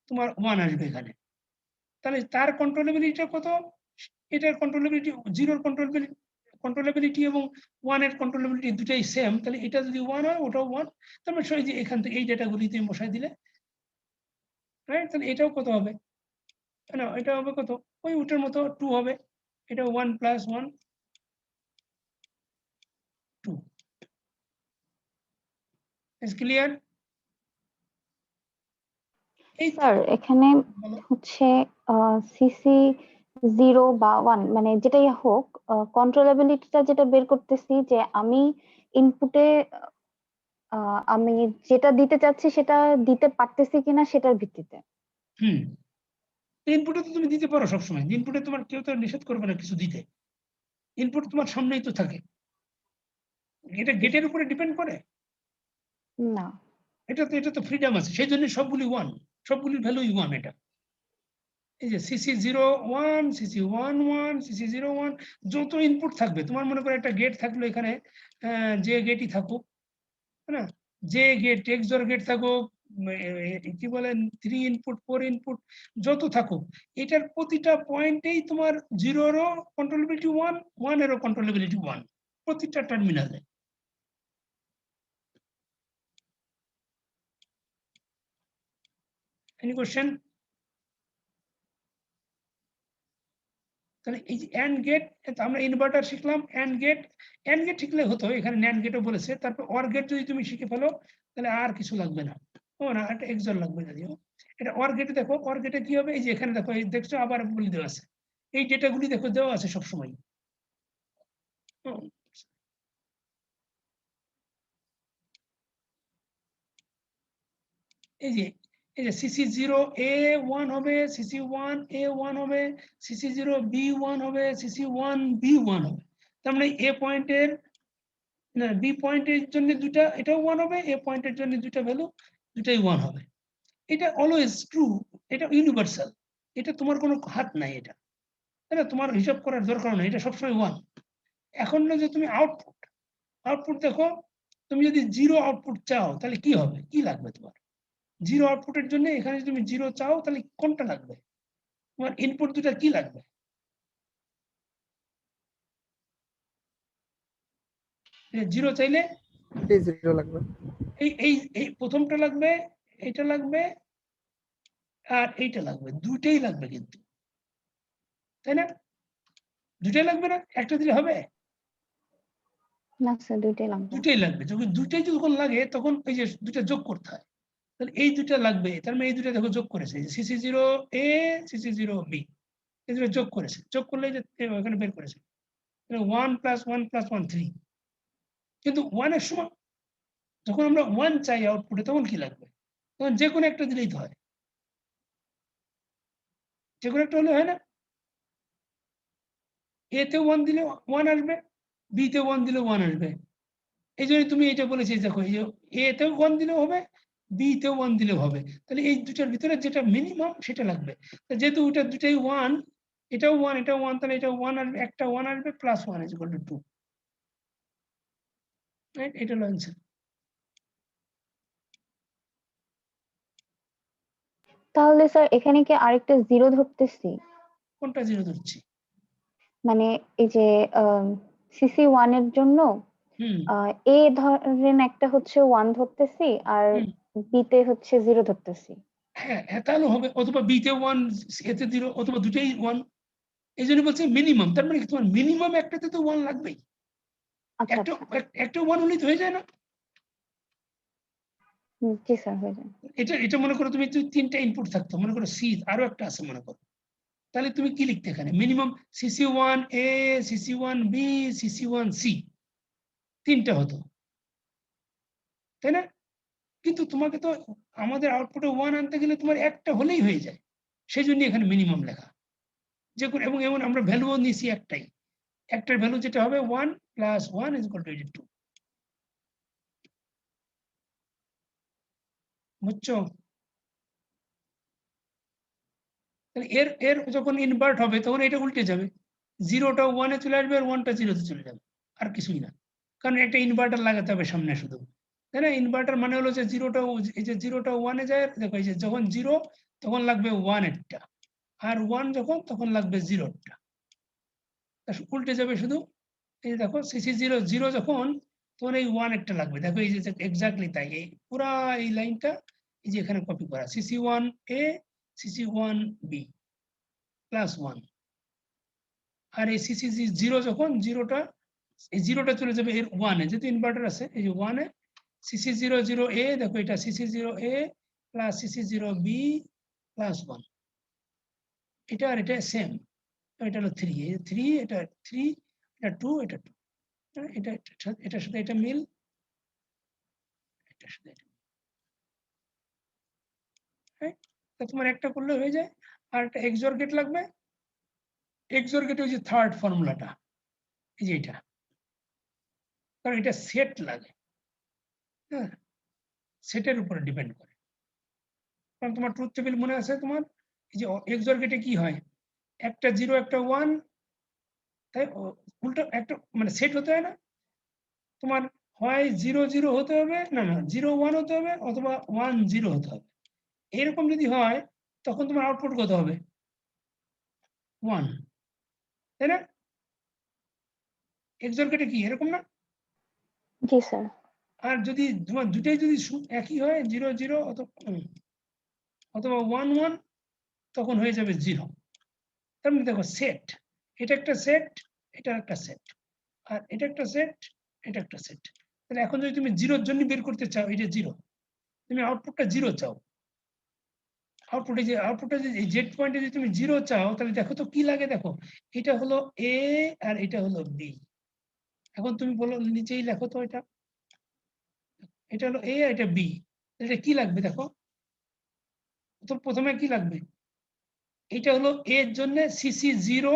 S1: তোমার 1 আসবে এখানে। তাহলে তার কন্ট্রোলেবিলিটিটা কত? এটার কন্ট্রোলেবিলিটি, জিরোর কন্ট্রোলেবিলিটি এবং 1 এর কন্ট্রোলেবিলিটি দুটাই সেম, তাহলে এটা যদি 1 হয় ওটাও 1, তার মানে সই যে এখান থেকে এই ডেটাগুলি তুমি বসাই দিলে, রাইট? তাহলে এটাও কত হবে? না, এটা হবে কত? ওই ওটার মতো 2 হবে। এটা 1 + 1 2। Is clear? এই
S3: স্যার এখানে
S1: বলো।
S3: হচ্ছে সিসি 0 বা 1 মানে যেটাই হোক, কন্ট্রোলেবিলিটিটা যেটা বের করতেছি যে আমি ইনপুটে আমি যেটা দিতে চাচ্ছি সেটা দিতে পারতেছি কিনা সেটার ভিত্তিতে।
S1: ইনপুটে তো তুমি দিতে পারো সবসময়, ইনপুটে তোমার কেউ তো নিষেধ করবে না কিছু দিতে, ইনপুট তোমার সামনেই তো থাকে। এটা গেটের উপরে ডিপেন্ড করে?
S3: না।
S1: এটা তো ফ্রিডম আছে, সেই জন্য সবগুলি 1, সবগুলির ভ্যালুই 1। এটা এই যে সিসি 01, সিসি 11, সিসি 01 যত ইনপুট থাকবে, তোমার মনে করে একটা গেট থাকলো এখানে, যে গেটই থাকুক, না, যে গেট এক্সর গেট থাকুক, কি বলেন 3 ইনপুট 4 ইনপুট যত থাকুক, এটার প্রতিটা পয়েন্টেই তোমার 0-রও কন্ট্রোলেবিলিটি 1, 1-এরও কন্ট্রোলেবিলিটি 1 প্রতিটা টার্মিনালে। Any question? তাহলে এই যে এন্ড গেট, আমরা ইনভার্টার শিখলাম, এন্ড গেট শিখলে হতো, এখানে ন্যান্ড গেটও বলেছে। তারপর অর গেট যদি তুমি শিখে ফেলো তাহলে আর কিছু লাগবে না। ও না, একটা এক্সর লাগবে যদিও। এটা অর গেটে দেখো, অর গেটে কি হবে, এই যে এখানে দেখো, এই দেখছো আবার বলে দেওয়া আছে, এই ডেটাগুলি দেখো দেওয়া আছে সবসময়। এই যে সিসি 0A1 হবে, সিসি 1A1 হবে, সিসি 0B1 হবে, সিসি 1B1 হবে। তার মানে এ পয়েন্টের, না, বি পয়েন্টের জন্য দুটা, এটাও 1 হবে, এ পয়েন্টের জন্য দুটা ভ্যালু, দুটাই 1 হবে। এটা অলওয়েজ ট্রু, এটা ইউনিভার্সাল, এটা তোমার কোনো হাত নাই, এটা তাই না, তোমার হিসাব করার দরকার নাই, এটা সবসময় 1। এখন না যে তুমি আউটপুট দেখো, তুমি যদি 0 আউটপুট চাও তাহলে কি হবে, কি লাগবে তোমার? 0 আউটপুটের জন্য এখানে যদি তুমি 0 চাও তাহলে কোনটা লাগবে? তোমার ইনপুট দুটা কি লাগবে? 0 চাইলে
S2: 0 লাগবে।
S1: এই প্রথমটা লাগবে, এইটা লাগবে, আর এইটা লাগবে, দুটেই লাগবে কিন্তু, তাই না? দুটাই লাগবে না, একটা দিলে হবে?
S3: না স্যার, দুইটাই লাগবে।
S1: দুটাই লাগবে। যখন দুটাই যখন লাগে তখন এই যে দুটা যোগ করতে হয়, তাহলে এই দুটা লাগবে। তার মানে এই দুটা দেখো যোগ করেছে, সিসি 0A, সিসি 0B, এই দুটো যোগ করেছে, যোগ করলে যে এখানে বের করেছে 1 + 1 + 1 3। কিন্তু 1 এর সময় যখন আমরা 1 চাই আউটপুটে, তখন কি লাগবে? তখন যে কোনো একটা দিলেই তো হয়, যে কোনো একটা হলে হয় না? এ তে 1 দিলে 1 আসবে, বি তে 1 দিলে 1 আসবে। এই জন্য তুমি এটা বলেছি, দেখো এই যে এ তেও 1 দিলেও হবে, বি তেও 1 দিলেও হবে, তাহলে এই দুটার ভিতরে যেটা মিনিমাম সেটা লাগবে। যেহেতু ওটা দুটাই 1, এটাও 1 এটাও 1, তাহলে এটা 1 আসবে, একটা 1 আসবে, +1 = 2, রাইট? এটা হলো অ্যান্সার।
S3: তাহলে স্যার এখানে কি আরেকটা 0 ধরতেছি?
S1: কোনটা 0 ধরছি?
S3: মানে এই যে সিসি 1 এর জন্য
S1: হুম
S3: এ ধরেন একটা হচ্ছে 1 ধরতেছি আর
S1: হুম
S3: বি তে হচ্ছে 0 ধরতেছি।
S1: হ্যাঁ, তাহলে হবে, অথবা বি তে 1, এ তে 0, অথবা দুটাই 1। এই জন্য বলছি মিনিমাম, তার মানে কি তোমার মিনিমাম একটাতে তো 1 লাগবেই।
S3: আচ্ছা
S1: একটা
S3: আচ্ছা।
S1: একটা 1 হলেই তো হয়ে যায় না?
S3: জি স্যার, হয়ে যায়।
S1: এটা মনে করো তুমি 3টা ইনপুট থাকতো, মনে করো সি আরো একটা আছে মনে করো, তাহলে তুমি কি লিখতে এখানে মিনিমাম CC1A, CC1B, CC1C, 3টা হতো, তাই না? কিন্তু তোমাকে তো আমাদের আউটপুটে 1 আনতে গেলে তোমার একটা হলেই হয়ে যায়, সেই জন্য এখানে মিনিমাম লেখা। যে কোনো, এবং এমন আমরা ভ্যালুও নিয়েছি একটাই, একটার ভ্যালু যেটা হবে 1 + 1 = 2। বুঝছো? তাহলে এর যখন ইনভার্ট হবে তখন এটা উল্টে যাবে, 0টা 1 এ চলে আসবে আর 1টা 0 তে চলে যাবে, আর কিছুই না। কারণ একটা ইনভার্টার লাগাতে হবে সামনে শুধু, তাই না? ইনভার্টার মানে হলো যে 0টা, এই যে 0টা 1 এ যায়, দেখো এই যে যখন 0 তখন লাগবে 1 এরটা, আর 1 যখন তখন লাগবে 0টা। উল্টে যাবে শুধু। এই যে দেখো সিসি 0 0 যখন, তখন এই 1 একটা লাগবে। দেখো এই যে এক্স্যাক্টলি তাই, এই পুরা এই লাইনটা এই যে এখানে কপি করা, সিসি 1 এ সিসি 1 বি প্লাস 1। আর এই সিসি 0 যখন, এই জিরোটা চলে যাবে এর 1 এ, যেহেতু ইনভার্টার আছে এই যে 1 এ, সিসি 0 0 এ দেখো এটা সিসি 0 এ প্লাস সিসি 0 বি প্লাস 1। এটা আর এটা সেম, এটা হলো 3, এই 3, এটা 3, এটা 2, এটা 2, এটার সাথে এটা মিল, এটার সাথে এটা। তো তোমার একটা করলে হয়ে যায়। আর একটা এক্সঅর গেট লাগবে। এক্সঅর গেটে ওই যে থার্ড ফর্মুলাটা, এই যে এটা, কারণ এটা সেট লাগে, হ্যাঁ, সেটের উপরে ডিপেন্ড করে। কারণ তোমার ট্রুথ টেবিল মনে আছে তোমার, এই যে এক্সঅর গেটে কি হয়, একটা 0 একটা 1, তাই উল্টো একটা মানে সেট হতে হয় না তোমার, হয় 0 0 হতে হবে, না 0 1 হতে হবে, অথবা 1 0 হতে হবে। এরকম যদি হয় তখন তোমার আউটপুট কত হবে, 1, তাই না? এক্সঅর গেটে কি এরকম না?
S3: জি স্যার।
S1: আর যদি তোমার দুটাই যদি একই হয়, 0 0 অথবা 1 1, তখন হয়ে যাবে 0। তার মানে দেখো সেট, এটা একটা সেট, এটা একটা সেট, আর এটা একটা সেট, এটা একটা সেট। তাহলে এখন যদি তুমি 0-র জন্য বের করতে চাও, এটা 0, তুমি আউটপুটটা 0 চাও, আউটপুটে যে জেড পয়েন্টে যদি তুমি 0 চাও, তাহলে দেখো তো কি লাগে, দেখো এটা হলো এ আর এটা হলো বি। এখন তুমি বলো, নিচেই লেখো তো, এটা হলো এ আর এটা বি, এটা কি লাগবে দেখো তো, প্রথমে কি লাগবে, এটা হলো এ এর জন্য সিসি 0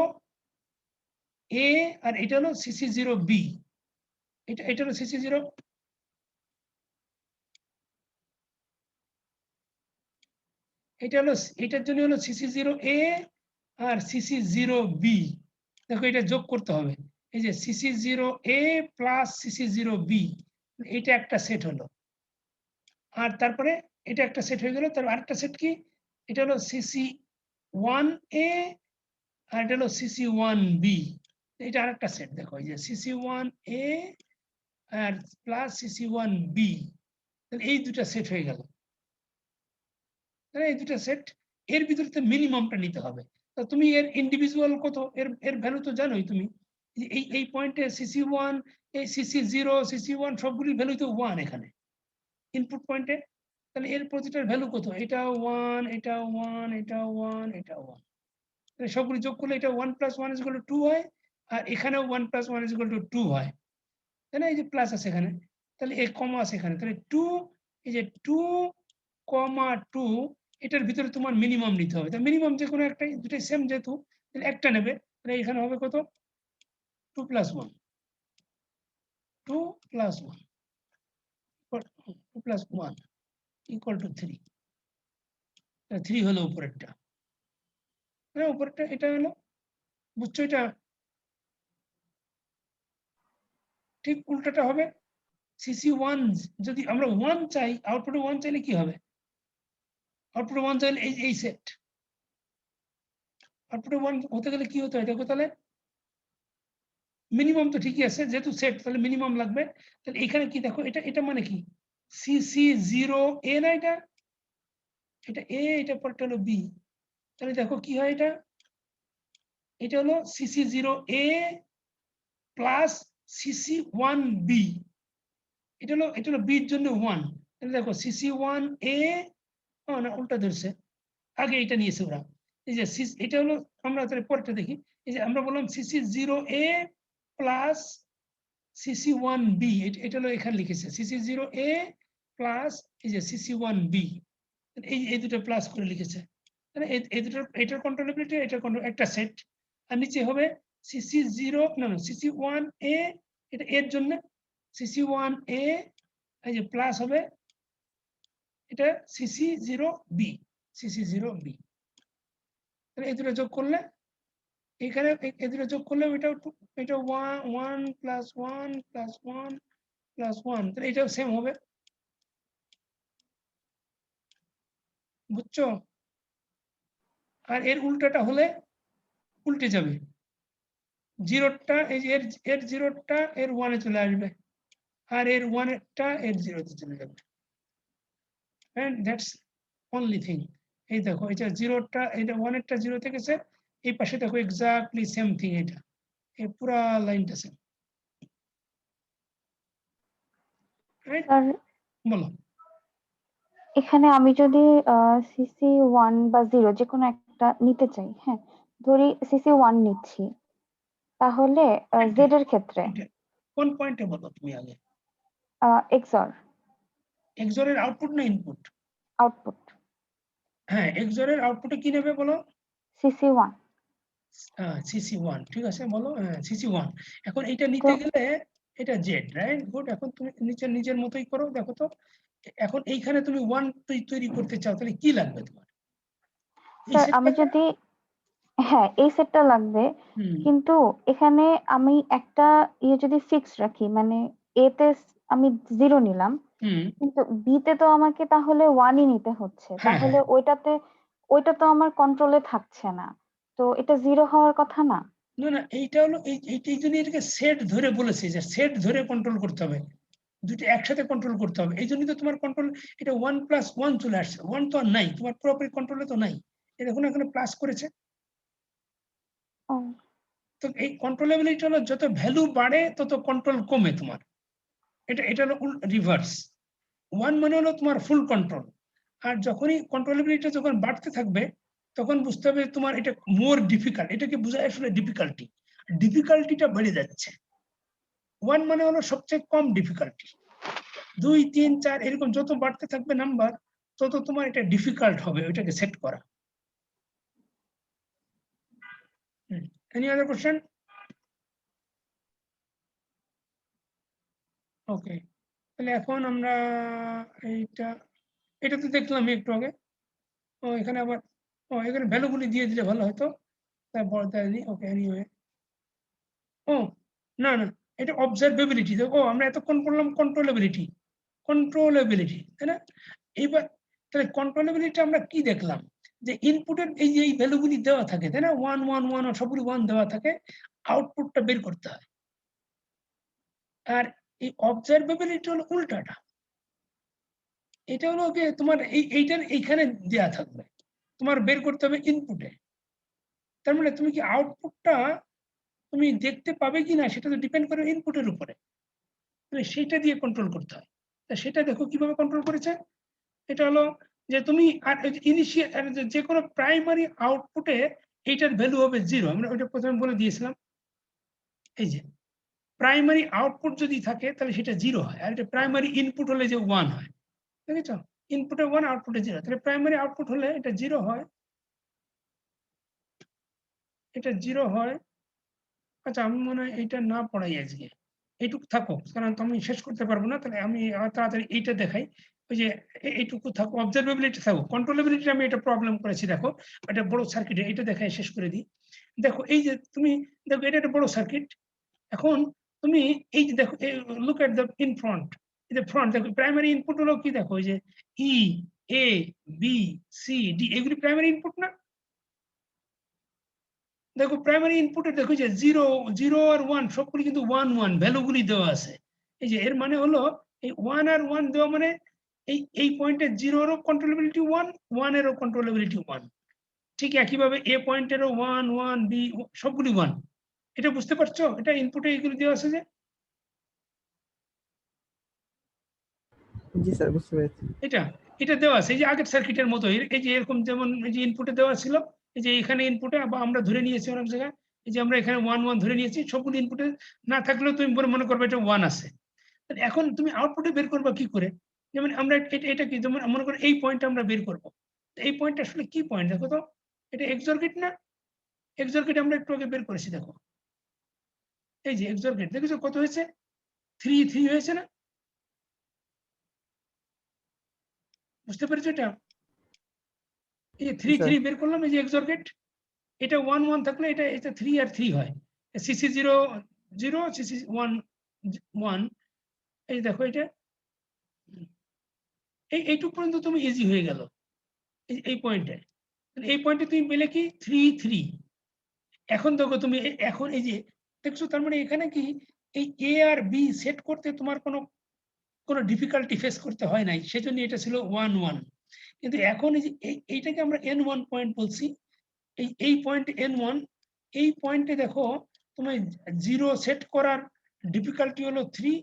S1: এ, আর এটা হলো সিসি 0 বি, এটা হলো সিসি 0, এটা হলো, এটার জন্য হলো সিসি 0 এ আর সিসি 0 বি। দেখো এটা যোগ করতে হবে, এই যে সিসি 0 এ প্লাস সিসি 0 বি, এটা একটা সেট হলো। আর তারপরে এটা একটা সেট হয়ে গেল, তার আরেকটা সেট কি, এটা হলো সিসি 1 এ আর এটা হলো সিসি 1 বি, এটা আরেকটা সেট। দেখো এই যে সিসি 1 এ আর প্লাস সিসি 1 বি, তাহলে এই দুটা সেট হয়ে গেল। এই দুটা সেট, এর ভিতরে তো মিনিমামটা নিতে হবে। তো তুমি এর ইন্ডিভিজুয়াল কত, এর ভ্যালু তো জানোই তুমি, এই পয়েন্টে সিসি 1, এই সিসি 0, সিসি 1 সবগুলি ভ্যালু তো 1 এখানে ইনপুট পয়েন্টে। তাহলে এর প্রতিটার ভ্যালু কত, এটা 1, এটা 1, এটা 1, এটা 1, তাহলে সবগুলি যোগ করলে এটা 1 + 1 = 2 হয়, আর এখানেও 1 + 1 = 2 হয়, তাই না? এই যে প্লাস আছে এখানে, তাহলে এই কমা আছে এখানে, তাহলে 2, এই যে 2, 2, এটার ভিতরে তোমার মিনিমাম নিতে হবে। তা মিনিমাম যে কোনো একটাই, দুটাই সেম যেহেতু, তাহলে একটা নেবে, তাহলে এখানে হবে কত, 2 + 1, 2 + 1, 2 + 1 = 3, 3 হলো উপরেরটা, উপরেরটা এটা হলো, বুঝছো? এটা ঠিক উল্টাটা হবে, সিসি 1 যদি আমরা 1 চাই, আউটপুটে 1 চাইলে কি হবে, আউটপুটে 1 চাইলে এই সেট, আউটপুটে 1 হতে গেলে কি হতে হয় দেখো, তাহলে মিনিমাম তো ঠিকই আছে, যেহেতু সেট তাহলে মিনিমাম লাগবে। তাহলে এখানে কি দেখো, এটা মানে কি, সিসি 0 এ না, এটা এ, এটা পরটা হলো বি, তাহলে দেখো কি হয়, এটা হলো সিসি 0 এ প্লাস সিসি 1 বি, এটা হলো বির জন্য 1, তাহলে দেখো সিসি 1 এ, না উল্টা ধরছে, আগে এটা নিয়েছে ওরা, এই যে এটা হলো, আমরা তাহলে পরেরটা দেখি, এই যে আমরা বললাম সিসি 0 এ প্লাস সিসি 1 বি, এটা হলো এখানে লিখেছে সিসি 0 এ প্লাস এই যে সিসি 1 বি, এই দুটো প্লাস করে লিখেছে, তাহলে এই দুটো, এটার কন্ট্রোলেবিলিটি, এটার একটা সেট। আর নিচে হবে সিসি 0, না সিসি 1 এ, এটা এর জন্য সিসি 1 এ, এই যে প্লাস হবে এটা সিসি 0 বি, সিসি 0 বি, তাহলে এই দুটো যোগ করলে, এখানে এই দুটো যোগ করলে এটা 1 + 1 + 1 + 1, তাহলে এটাও সেম হবে, বুঝছো? আর এর উল্টাটা হলে উল্টে যাবে, জিরোটা এই যে এর জিরোটা এর ওয়ানে চলে আসবে, আর এর ওয়ানেরটা এর জিরোতে চলে যাবে। And that's only thing. এই দেখো এটা জিরোটা, এটা ওয়ানেরটা জিরোতে গেছে, এই পাশে দেখো এক্স্যাক্টলি সেম থিং, এটা এই পুরা লাইনটা সেম। রাইট,
S3: স্যার
S1: বলো।
S3: এখানে আমি যদি সিসি 1 বা 0 যে কোনো একটা নিতে চাই, হ্যাঁ ধরি সিসি 1 নিচ্ছি, তাহলে জেড এর ক্ষেত্রে
S1: কোন পয়েন্টে বলো তুমি আগে?
S3: এক্সঅর
S1: এক্সর এর আউটপুট না ইনপুট?
S3: আউটপুট
S1: হ্যাঁ, এক্সর এর আউটপুটে কি নেবে বলো?
S3: সিসি 1।
S1: সিসি ওয়ান, ঠিক আছে বলো। CC one. এখন এটা
S3: তো
S1: নিতে গেলে এটা জেড, রাইট, গুড। এখন তুমি নিজের মতোই করো, দেখো তো। এখন এইখানে তুমি ওয়ান তৈরি করতে চাও, তাহলে কি লাগবে তোমার? এই
S3: স্যার আমি
S1: সেটটা।
S3: যদি, হ্যাঁ এই সেটটা লাগবে, কিন্তু এখানে আমি একটা যদি ফিক্স রাখি, মানে এ তে আমি 0 নিলাম, কিন্তু বি তে তো আমাকে তাহলে 1ই নিতে হচ্ছে,
S1: হ্যাঁ,
S3: তাহলে
S1: হ্যাঁ।
S3: ওইটা তো আমার কন্ট্রোলে থাকছে না, তো এটা 0 হওয়ার কথা না।
S1: না, না, এইটা হলো এই জন্য এটাকে সেট ধরে বলেছি, যে সেট ধরে কন্ট্রোল করতে হবে, দুটো একসাথে কন্ট্রোল করতে হবে। এই জন্যই তো তোমার কন্ট্রোল, এটা 1+1 চলে আসছে, 1 তো আর নাই তোমার প্রপার কন্ট্রোলে, তো নাই। এটা এখন এখানে প্লাস করেছে।
S3: ও,
S1: তো এই কন্ট্রোলেবিলিটি হলো যত ভ্যালু বাড়ে তত কন্ট্রোল কমে তোমার। এটা হলো রিভার্স। 1 মানে হলো তোমার ফুল কন্ট্রোল, আর যখনই কন্ট্রোলেবিলিটি যখন বাড়তে থাকবে, তখন বুঝতে হবে তোমার এটা মোর ডিফিকাল্ট। এটাকে বোঝায় আসলে ডিফিকাল্টিটা বেড়ে যাচ্ছে। 1 মানে হলো সবচেয়ে কম ডিফিকাল্টি, 2, 3, 4 এরকম যত বাড়তে থাকবে নাম্বার, তত তোমার এটা ডিফিকাল্ট হবে ওইটাকে সেট করা। Any other question? ওকে, তাহলে এখন আমরা এইটা এটা তো দেখলাম একটু আগে। ও এখানে আবার, এখানে ভ্যালুগুলি দিয়ে দিলে ভালো হতো, তারপর দেয়নি। ওকে, এনিওয়ে। ও না, না, এটা অবজারভেবিলিটি। দেখো আমরা এতক্ষণ বললাম কন্ট্রোলেবিলিটি, তাই না? এইবার তাহলে কন্ট্রোলেবিলিটি আমরা কি দেখলাম, যে ইনপুটের এই যে এই ভ্যালুগুলি দেওয়া থাকে, তাই না, 1 1 1 সবগুলি 1 দেওয়া থাকে, আউটপুটটা বের করতে হয়। আর এই অবজারভেবিলিটি হলো উল্টাটা, এটা হলো কি তোমার এইটার এইখানে দেওয়া থাকবে, তোমার বের করতে হবে ইনপুটে। তার মানে তুমি কি আউটপুটটা তুমি দেখতে পাবে কিনা সেটা তো ডিপেন্ড করে ইনপুটের উপরে, তাহলে সেটা দিয়ে কন্ট্রোল করতে হয়। তা সেটা দেখো কিভাবে কন্ট্রোল করেছে। এটা হলো যে তুমি আর ইনিশিয়াল যে কোনো প্রাইমারি আউটপুটে এইটার ভ্যালু হবে 0। আমরা ওইটা প্রথমে বলে দিয়েছিলাম। এই যে প্রাইমারি আউটপুট যদি থাকে তাহলে সেটা 0 হয়, আর এটা প্রাইমারি ইনপুট হলে যে 1 হয়, দেখেছ? ইনপুটে 1, আউটপুটে 0, তাহলে প্রাইমারি আউটপুট হলে এটা 0 হয়, এটা 0 হয়। আচ্ছা, আমি মনে হয় এইটা না পড়াই আজকে, এইটুকু থাকো, কারণ তো আমি শেষ করতে পারবো না। তাহলে আমি তাড়াতাড়ি এইটা দেখাই। ওই যে এইটুকু থাকো, অবজারভেবিলিটি থাকো, কন্ট্রোলেবিলিটি আমি এটা প্রবলেম করেছি। দেখো এটা বড় সার্কিট, এটা দেখাই শেষ করে দিই। দেখো এই যে তুমি দেখো এটা একটা বড় সার্কিট। এখন তুমি এই যে দেখো, look at the in front, এই যে ফ্রন্ট দেখো, প্রাইমারি ইনপুট হলো কি, দেখো ওই যে ই, এ, বি, সি, ডি, এগুলি প্রাইমারি ইনপুট না? দেখো প্রাইমারি ইনপুটে দেখো যে 0 0 আর 1 সবগুলি কিন্তু 1 1 ভ্যালুগুলি দেওয়া আছে। এই যে এর মানে হলো এই 1 আর 1 দেওয়া মানে এই পয়েন্টে 0 এরও কন্ট্রোলেবিলিটি 1, 1 এরও কন্ট্রোলেবিলিটি 1। ঠিক একইভাবে এ পয়েন্টেরও 1 1, বি সবগুলি 1। এটা বুঝতে পারছো? এটা ইনপুটে এগুলি দেওয়া আছে যে,
S2: জি স্যার, বুঝতে পেরেছি।
S1: এটা দেওয়া আছে এই যে আগের সার্কিটের মতো। এই যে এরকম যেমন এই যে ইনপুটে দেওয়া ছিল, এই যে এখানে ইনপুটে আমরা ধরে নিয়েছি অনেক জায়গায়, এই যে আমরা এখানে 1 1 ধরে নিয়েছি, সবগুলো ইনপুটে না থাকলেও তুমি মনে করবে এটা 1 আছে। এখন তুমি আউটপুটে বের করবা কি করে? যেমন আমরা এটা কি, যেমন মনে করো এই পয়েন্টটা আমরা বের করব। এই পয়েন্টটা আসলে কি পয়েন্ট দেখো তো, এটা এক্সর গেট না? এক্সর গেট আমরা একটু আগে বের করেছি, দেখো এই যে এক্সর গেট, দেখেছো কত হয়েছে? 3 3 হয়েছে না? বুঝতে পেরেছো এটা? এই যে 3
S2: স্যার
S1: 3 বের করলাম, এই যে এক্সর গেট। এটা 1 1 থাকলে এটা 3 আর 3 হয়, সিসি 0 0, সিসি 1 1। এই দেখো এটা এইটুকু পর্যন্ত তুমি ইজি হয়ে গেল এই পয়েন্টে। এই পয়েন্টে তুমি পেলে কি 3 3। এখন দেখো তুমি এখন এই যে দেখছো, তার মানে এখানে কি এই এ আর বি সেট করতে তোমার কোনো ডিফিকাল্টি ফেস করতে হয় নাই, সেজন্য এটা ছিল 1 1। কিন্তু এখন এই যে এইটাকে আমরা n1 পয়েন্ট বলছি, এই পয়েন্ট n1, এই পয়েন্টে দেখো তুমি 0 সেট করার ডিফিকাল্টি হলো 3,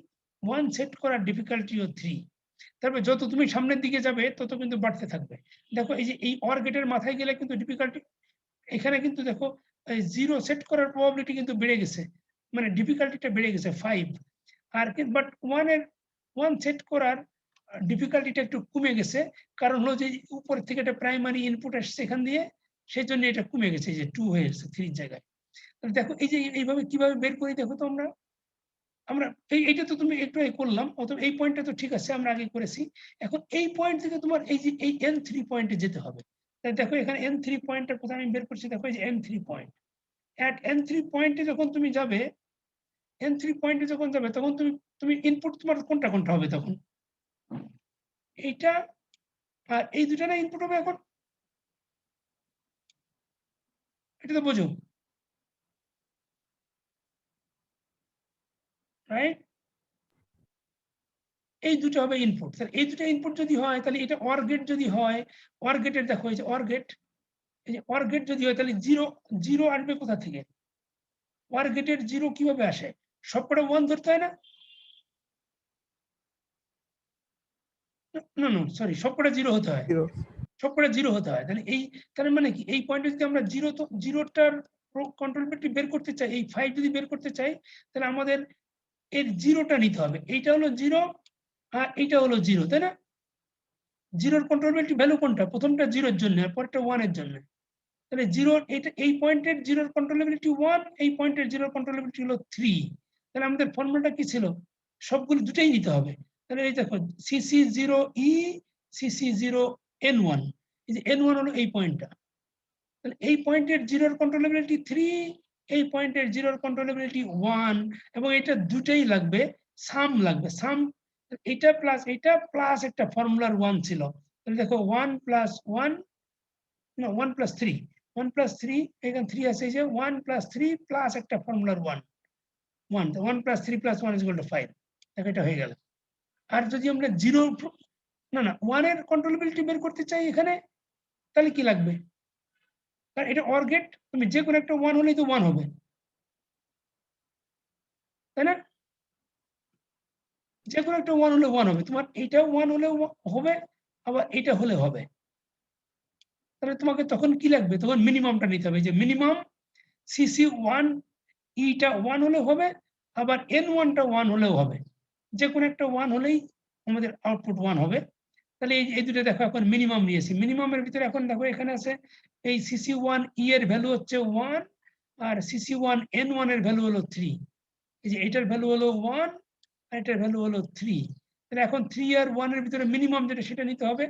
S1: 1 সেট করার ডিফিকাল্টিও 3। তারপরে যত তুমি সামনের দিকে যাবে তত কিন্তু বাড়তে থাকবে। দেখো এই যে এই অর গেটের মাথায় গেলে কিন্তু ডিফিকাল্টি, এখানে কিন্তু দেখো 0 সেট করার প্রবাবিলিটি কিন্তু বেড়ে গেছে, মানে ডিফিকাল্টিটা বেড়ে গেছে 5। আর বাট 1 সেট করার ডিফিকাল্টিটা একটু কমে গেছে, কারণ হলো যে উপর থেকে একটা প্রাইমারি ইনপুট আসছে এখান দিয়ে, সেই জন্য এটা কমে গেছে, যে 2 হয়ে গেছে 3 জায়গায়। দেখো এই যে এইভাবে কিভাবে বের করি দেখো তো আমরা এইটা তো তুমি একটু করলাম, অথবা এই পয়েন্টটা তো ঠিক আছে, আমরা আগে করেছি। এখন এই পয়েন্ট থেকে তোমার এই যে এই n3 পয়েন্টে যেতে হবে। তাই দেখো এখানে n3 পয়েন্টের কথা আমি বের করছি, দেখো এই যে n3 পয়েন্ট। এট n3 পয়েন্টে যখন তুমি যাবে, n3 পয়েন্টে যখন যাবে তখন তুমি ইনপুট তোমার কোনটা হবে তখন? এইটা আর এই দুটো না ইনপুট হবে এখন? এটা তো বোঝো, রাইট? এই দুটো হবে ইনপুট। তাহলে এই দুটো ইনপুট যদি হয়, তাহলে এটা অর গেট যদি হয়, অর গেটের দেখো এই যে অর গেট, এই যে অর গেট যদি হয় তাহলে 0 আসবে কোথা থেকে? অর গেটের 0 কিভাবে আসে? সবকটা 1 ধরতে হয় না? না না সরি, সবকটা 0 হতে হয়,
S2: 0
S1: সবকটা 0 হতে হয়। তাহলে তার মানে কি এই পয়েন্টে যদি আমরা 0টার কন্ট্রোলেবিলিটি বের করতে চাই, এই 5 যদি বের করতে চাই, তাহলে আমাদের এর 0টা নিতে হবে। এইটা হলো 0 আর এইটা হলো 0, তাই না? 0-র কন্ট্রোলেবিলিটি ভ্যালু কোনটা? প্রথমটা 0-র জন্য আর পরেরটা 1-এর জন্য। তাহলে 0 এটা এই পয়েন্টের 0-র কন্ট্রোলেবিলিটি 1, এই পয়েন্টের 0-র কন্ট্রোলেবিলিটি হলো 3। তাহলে আমাদের ফর্মুলাটা কি ছিল? সবগুলো দুটাই নিতে হবে। তাহলে এই দেখো CC0E, CC0N1, এই যে N1 হলো এই পয়েন্টটা। তাহলে এই পয়েন্টের 0-র কন্ট্রোলেবিলিটি 3, এই পয়েন্টের 0-র কন্ট্রোলেবিলিটি 1, এবং এটা দুটাই লাগবে, সাম লাগবে, সাম এটা প্লাস একটা ফর্মুলার 1 ছিল। তাহলে দেখো 1 + 1, না 1 + 3, 1 + 3, এখানে 3 আছে, এই যে 1 + 3 প্লাস একটা ফর্মুলার 1, 1 + 3 + 1 = 5। দেখো এটা হয়ে গেল। আর যদি আমরা 0 না 1 এর কন্ট্রোলেবিলিটি বের করতে চাই এখানে, তাহলে কি লাগবে? কারণ এটা অর গেট, তুমি যে কোনো একটা 1 হলেই তো 1 হবে, তাই না? যে কোনো একটা 1 হলে 1 হবে, তোমার এইটাও 1 হলেও হবে, আবার এটা হলে হবে। তাহলে তোমাকে তখন কি লাগবে? তখন মিনিমামটা নিতে হবে, যে মিনিমাম CC1 ইটা 1 হলে হবে, আবার N1টা 1 হলেও হবে। যে কোনো একটা 1 হলেই আমাদের আউটপুট 1 হবে। তাহলে এই দুটো দেখো এখন মিনিমাম নিয়েছি। মিনিমামের ভিতরে এখন দেখো এখানে আছে এই CC1E এর ভ্যালু হচ্ছে 1, আর CC1N1 এর ভ্যালু হলো 3। এই যে এটার ভ্যালু হলো 1 আর এটার ভ্যালু হলো 3। তাহলে এখন 3 আর 1 এর ভিতরে মিনিমাম যেটা সেটা নিতে হবে।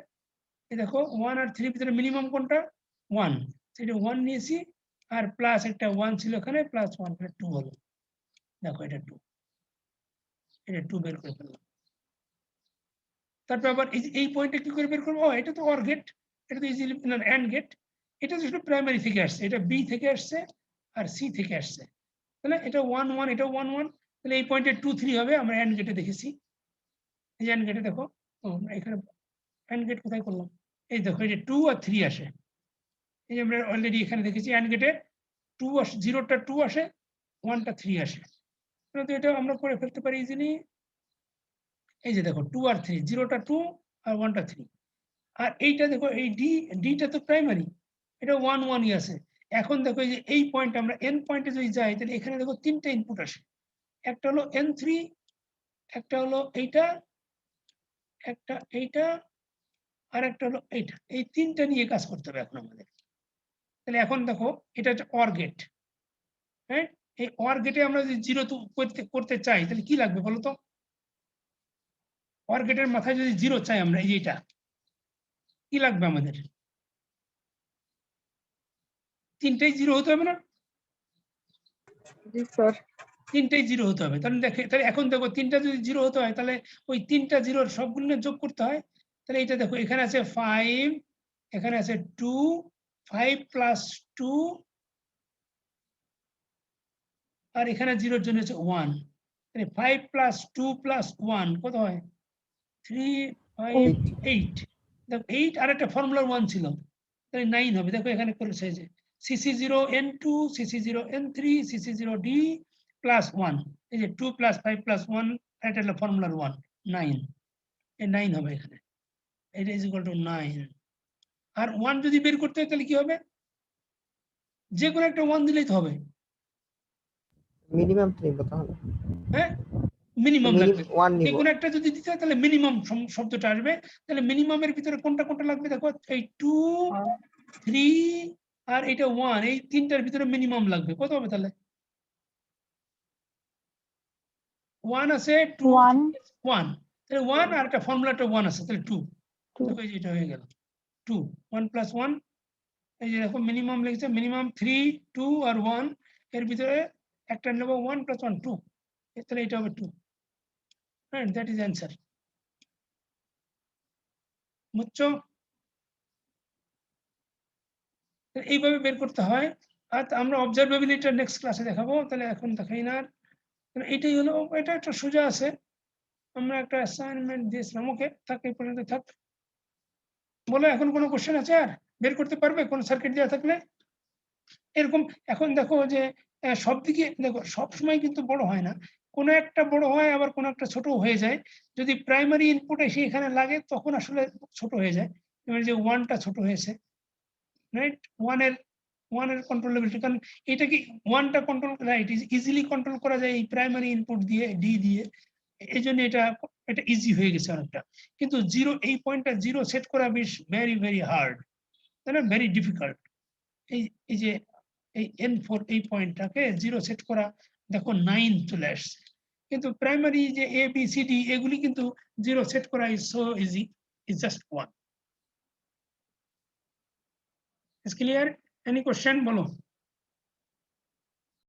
S1: এই দেখো 1 আর 3 এর ভিতরে মিনিমাম কোনটা? 1, সেটা 1 নিয়েছি, আর প্লাস একটা 1 ছিল এখানে, প্লাস 1 করে 2 হলো। দেখো এটা 2, এটা 2 বের করে ফেললাম। তারপর আবার এই পয়েন্টে কি করে বের করবো? এটা তো অর গেট, এটা তো ইজিলি অ্যান্ড গেট। এটা তো শুধু প্রাইমারি থেকে আসছে, এটা বি থেকে আসছে আর সি থেকে আসছে। তাহলে এটা 1 1, এটা 1 1, তাহলে এই পয়েন্টে 2 3 হবে, আমরা অ্যান্ড গেটে দেখেছি। এই অ্যান্ড গেটে দেখো, এখানে অ্যান্ড গেট কোথায় করলাম? এই দেখো এই যে 2 আর 3 আসে, এই যে আমরা অলরেডি এখানে দেখেছি অ্যান্ড গেটে 2 আসে, 0টা 2 আসে, 1টা 3 আসে। তাহলে তো এটা আমরা করে ফেলতে পারি ইজিলি। এই যে দেখো 2 আর 3, 0টা 2 আর 1টা 3। আর এইটা দেখো এই ডিটা তো প্রাইমারি, এটা 1 1ই আছে। এখন দেখো এই যে এই পয়েন্ট, আমরা এন পয়েন্টে যদি যাই, তাহলে এখানে দেখো 3টা ইনপুট আসে। একটা হলো N3, একটা হলো এইটা, একটা এইটা, আর একটা হলো এইটা। এই 3টা নিয়ে কাজ করতে হবে এখন আমাদের। তাহলে এখন দেখো এটা হচ্ছে অর গেট, হ্যাঁ? এই অর গেটে আমরা যদি 0 করতে চাই, তাহলে কি লাগবে বলো তো? অর গেটের মাথায় যদি 0 চাই আমরা, এই যে এটা, কি লাগবে আমাদের? 3টাই 0 হতে হবে না?
S2: জি স্যার।
S1: 3টাই 0 হতে হবে। তাহলে এখন দেখো 3টা যদি 0 হতে হয়, তাহলে ওই 3টা 0-র সবগুলো যোগ করতে হয়। তাহলে এটা দেখো এখানে আছে 5, এখানে আছে 2, 5 + 2 আর এখানে 0 এর জন্য হচ্ছে 1, তাহলে 5 প্লাস 2 প্লাস 1 কত হয়? 3 5 8। দেখো 8 আর একটা ফর্মুলার 1 ছিল, তাহলে 9 হবে। দেখো এখানে করেছে যে CC0N2 CC0N3 CC0D প্লাস 1, এই যে 2 প্লাস 5 প্লাস 1, এটা হলো ফর্মুলার 1, 9। এই 9 হবে এখানে, এটা ইজ ইকুয়াল টু 9। আর 1 যদি বের করতে হয় তাহলে কি হবে? যে কোনো একটা 1 দিলেই তো হবে।
S4: মিনিমাম তো নিব তাহলে।
S1: হ্যাঁ, মিনিমাম লাগবে।
S4: 1
S1: যে
S4: নিব।
S1: কোনো একটা যদি দিতে হয় তাহলে মিনিমাম শব্দটা আসবে। তাহলে মিনিমামের ভিতরে কোনটা কোনটা লাগবে দেখো, এই 2 3 আর এটা 1, এই তিনটার ভিতরে মিনিমাম লাগবে। কত হবে তাহলে? 1 আছে, 2
S3: 1
S1: 1, তাহলে 1 আর একটা ফর্মুলাটা 1 আছে, তাহলে 2।
S3: 2
S1: দেখো এই যে এটা হয়ে গেল 2, 1 প্লাস 1, এই যে দেখো মিনিমাম লিখছে, মিনিমাম 3 2 আর 1, এর ভিতরে একটা নেব 1 প্লাস 1 2, তাহলে এটা হবে 2। Right, that is answer. বুঝছো? এইভাবে বের করতে হয়। আর আমরা অবজারভেবিলিটিটা নেক্সট ক্লাসে দেখাবো, তাহলে এখন দেখাই না। এটাই হলো, এটা একটা সোজা আছে। আমরা একটা অ্যাসাইনমেন্ট দিয়েছিলাম, ওকে থাক, এই পর্যন্ত থাক। বলো, এখন কোনো কোশ্চেন আছে? আর বের করতে পারবে কোন সার্কিট দেওয়া থাকলে এরকম? এখন দেখো যে সব দিকে দেখো, সব সময় কিন্তু বড় হয় না, কোনো একটা বড় হয় আবার কোনো একটা ছোট হয়ে যায়। যদি প্রাইমারি ইনপুট এসে এখানে লাগে তখন আসলে ছোট হয়ে যায়। যেমন যে 1টা ছোট হয়েছে, রাইট? 1 এর কন্ট্রোলেবিলিটি, কারণ এটা কি 1টা কন্ট্রোল, রাইট, ইজিলি কন্ট্রোল করা যায় এই প্রাইমারি ইনপুট দিয়ে, ডি দিয়ে। এই জন্য এটা ইজি হয়ে গেছে অনেকটা। কিন্তু 0, এই পয়েন্টটা 0 সেট করা বেশ ভেরি হার্ড, তাই না? Very difficult. এই যে এই N4 এই পয়েন্টটাকে 0 সেট করা, দেখো 9 চলে আসছে। কিন্তু প্রাইমারি যে A B C D এগুলি কিন্তু 0 সেট করা is so easy, is just 1। Is clear? Any question? বলো।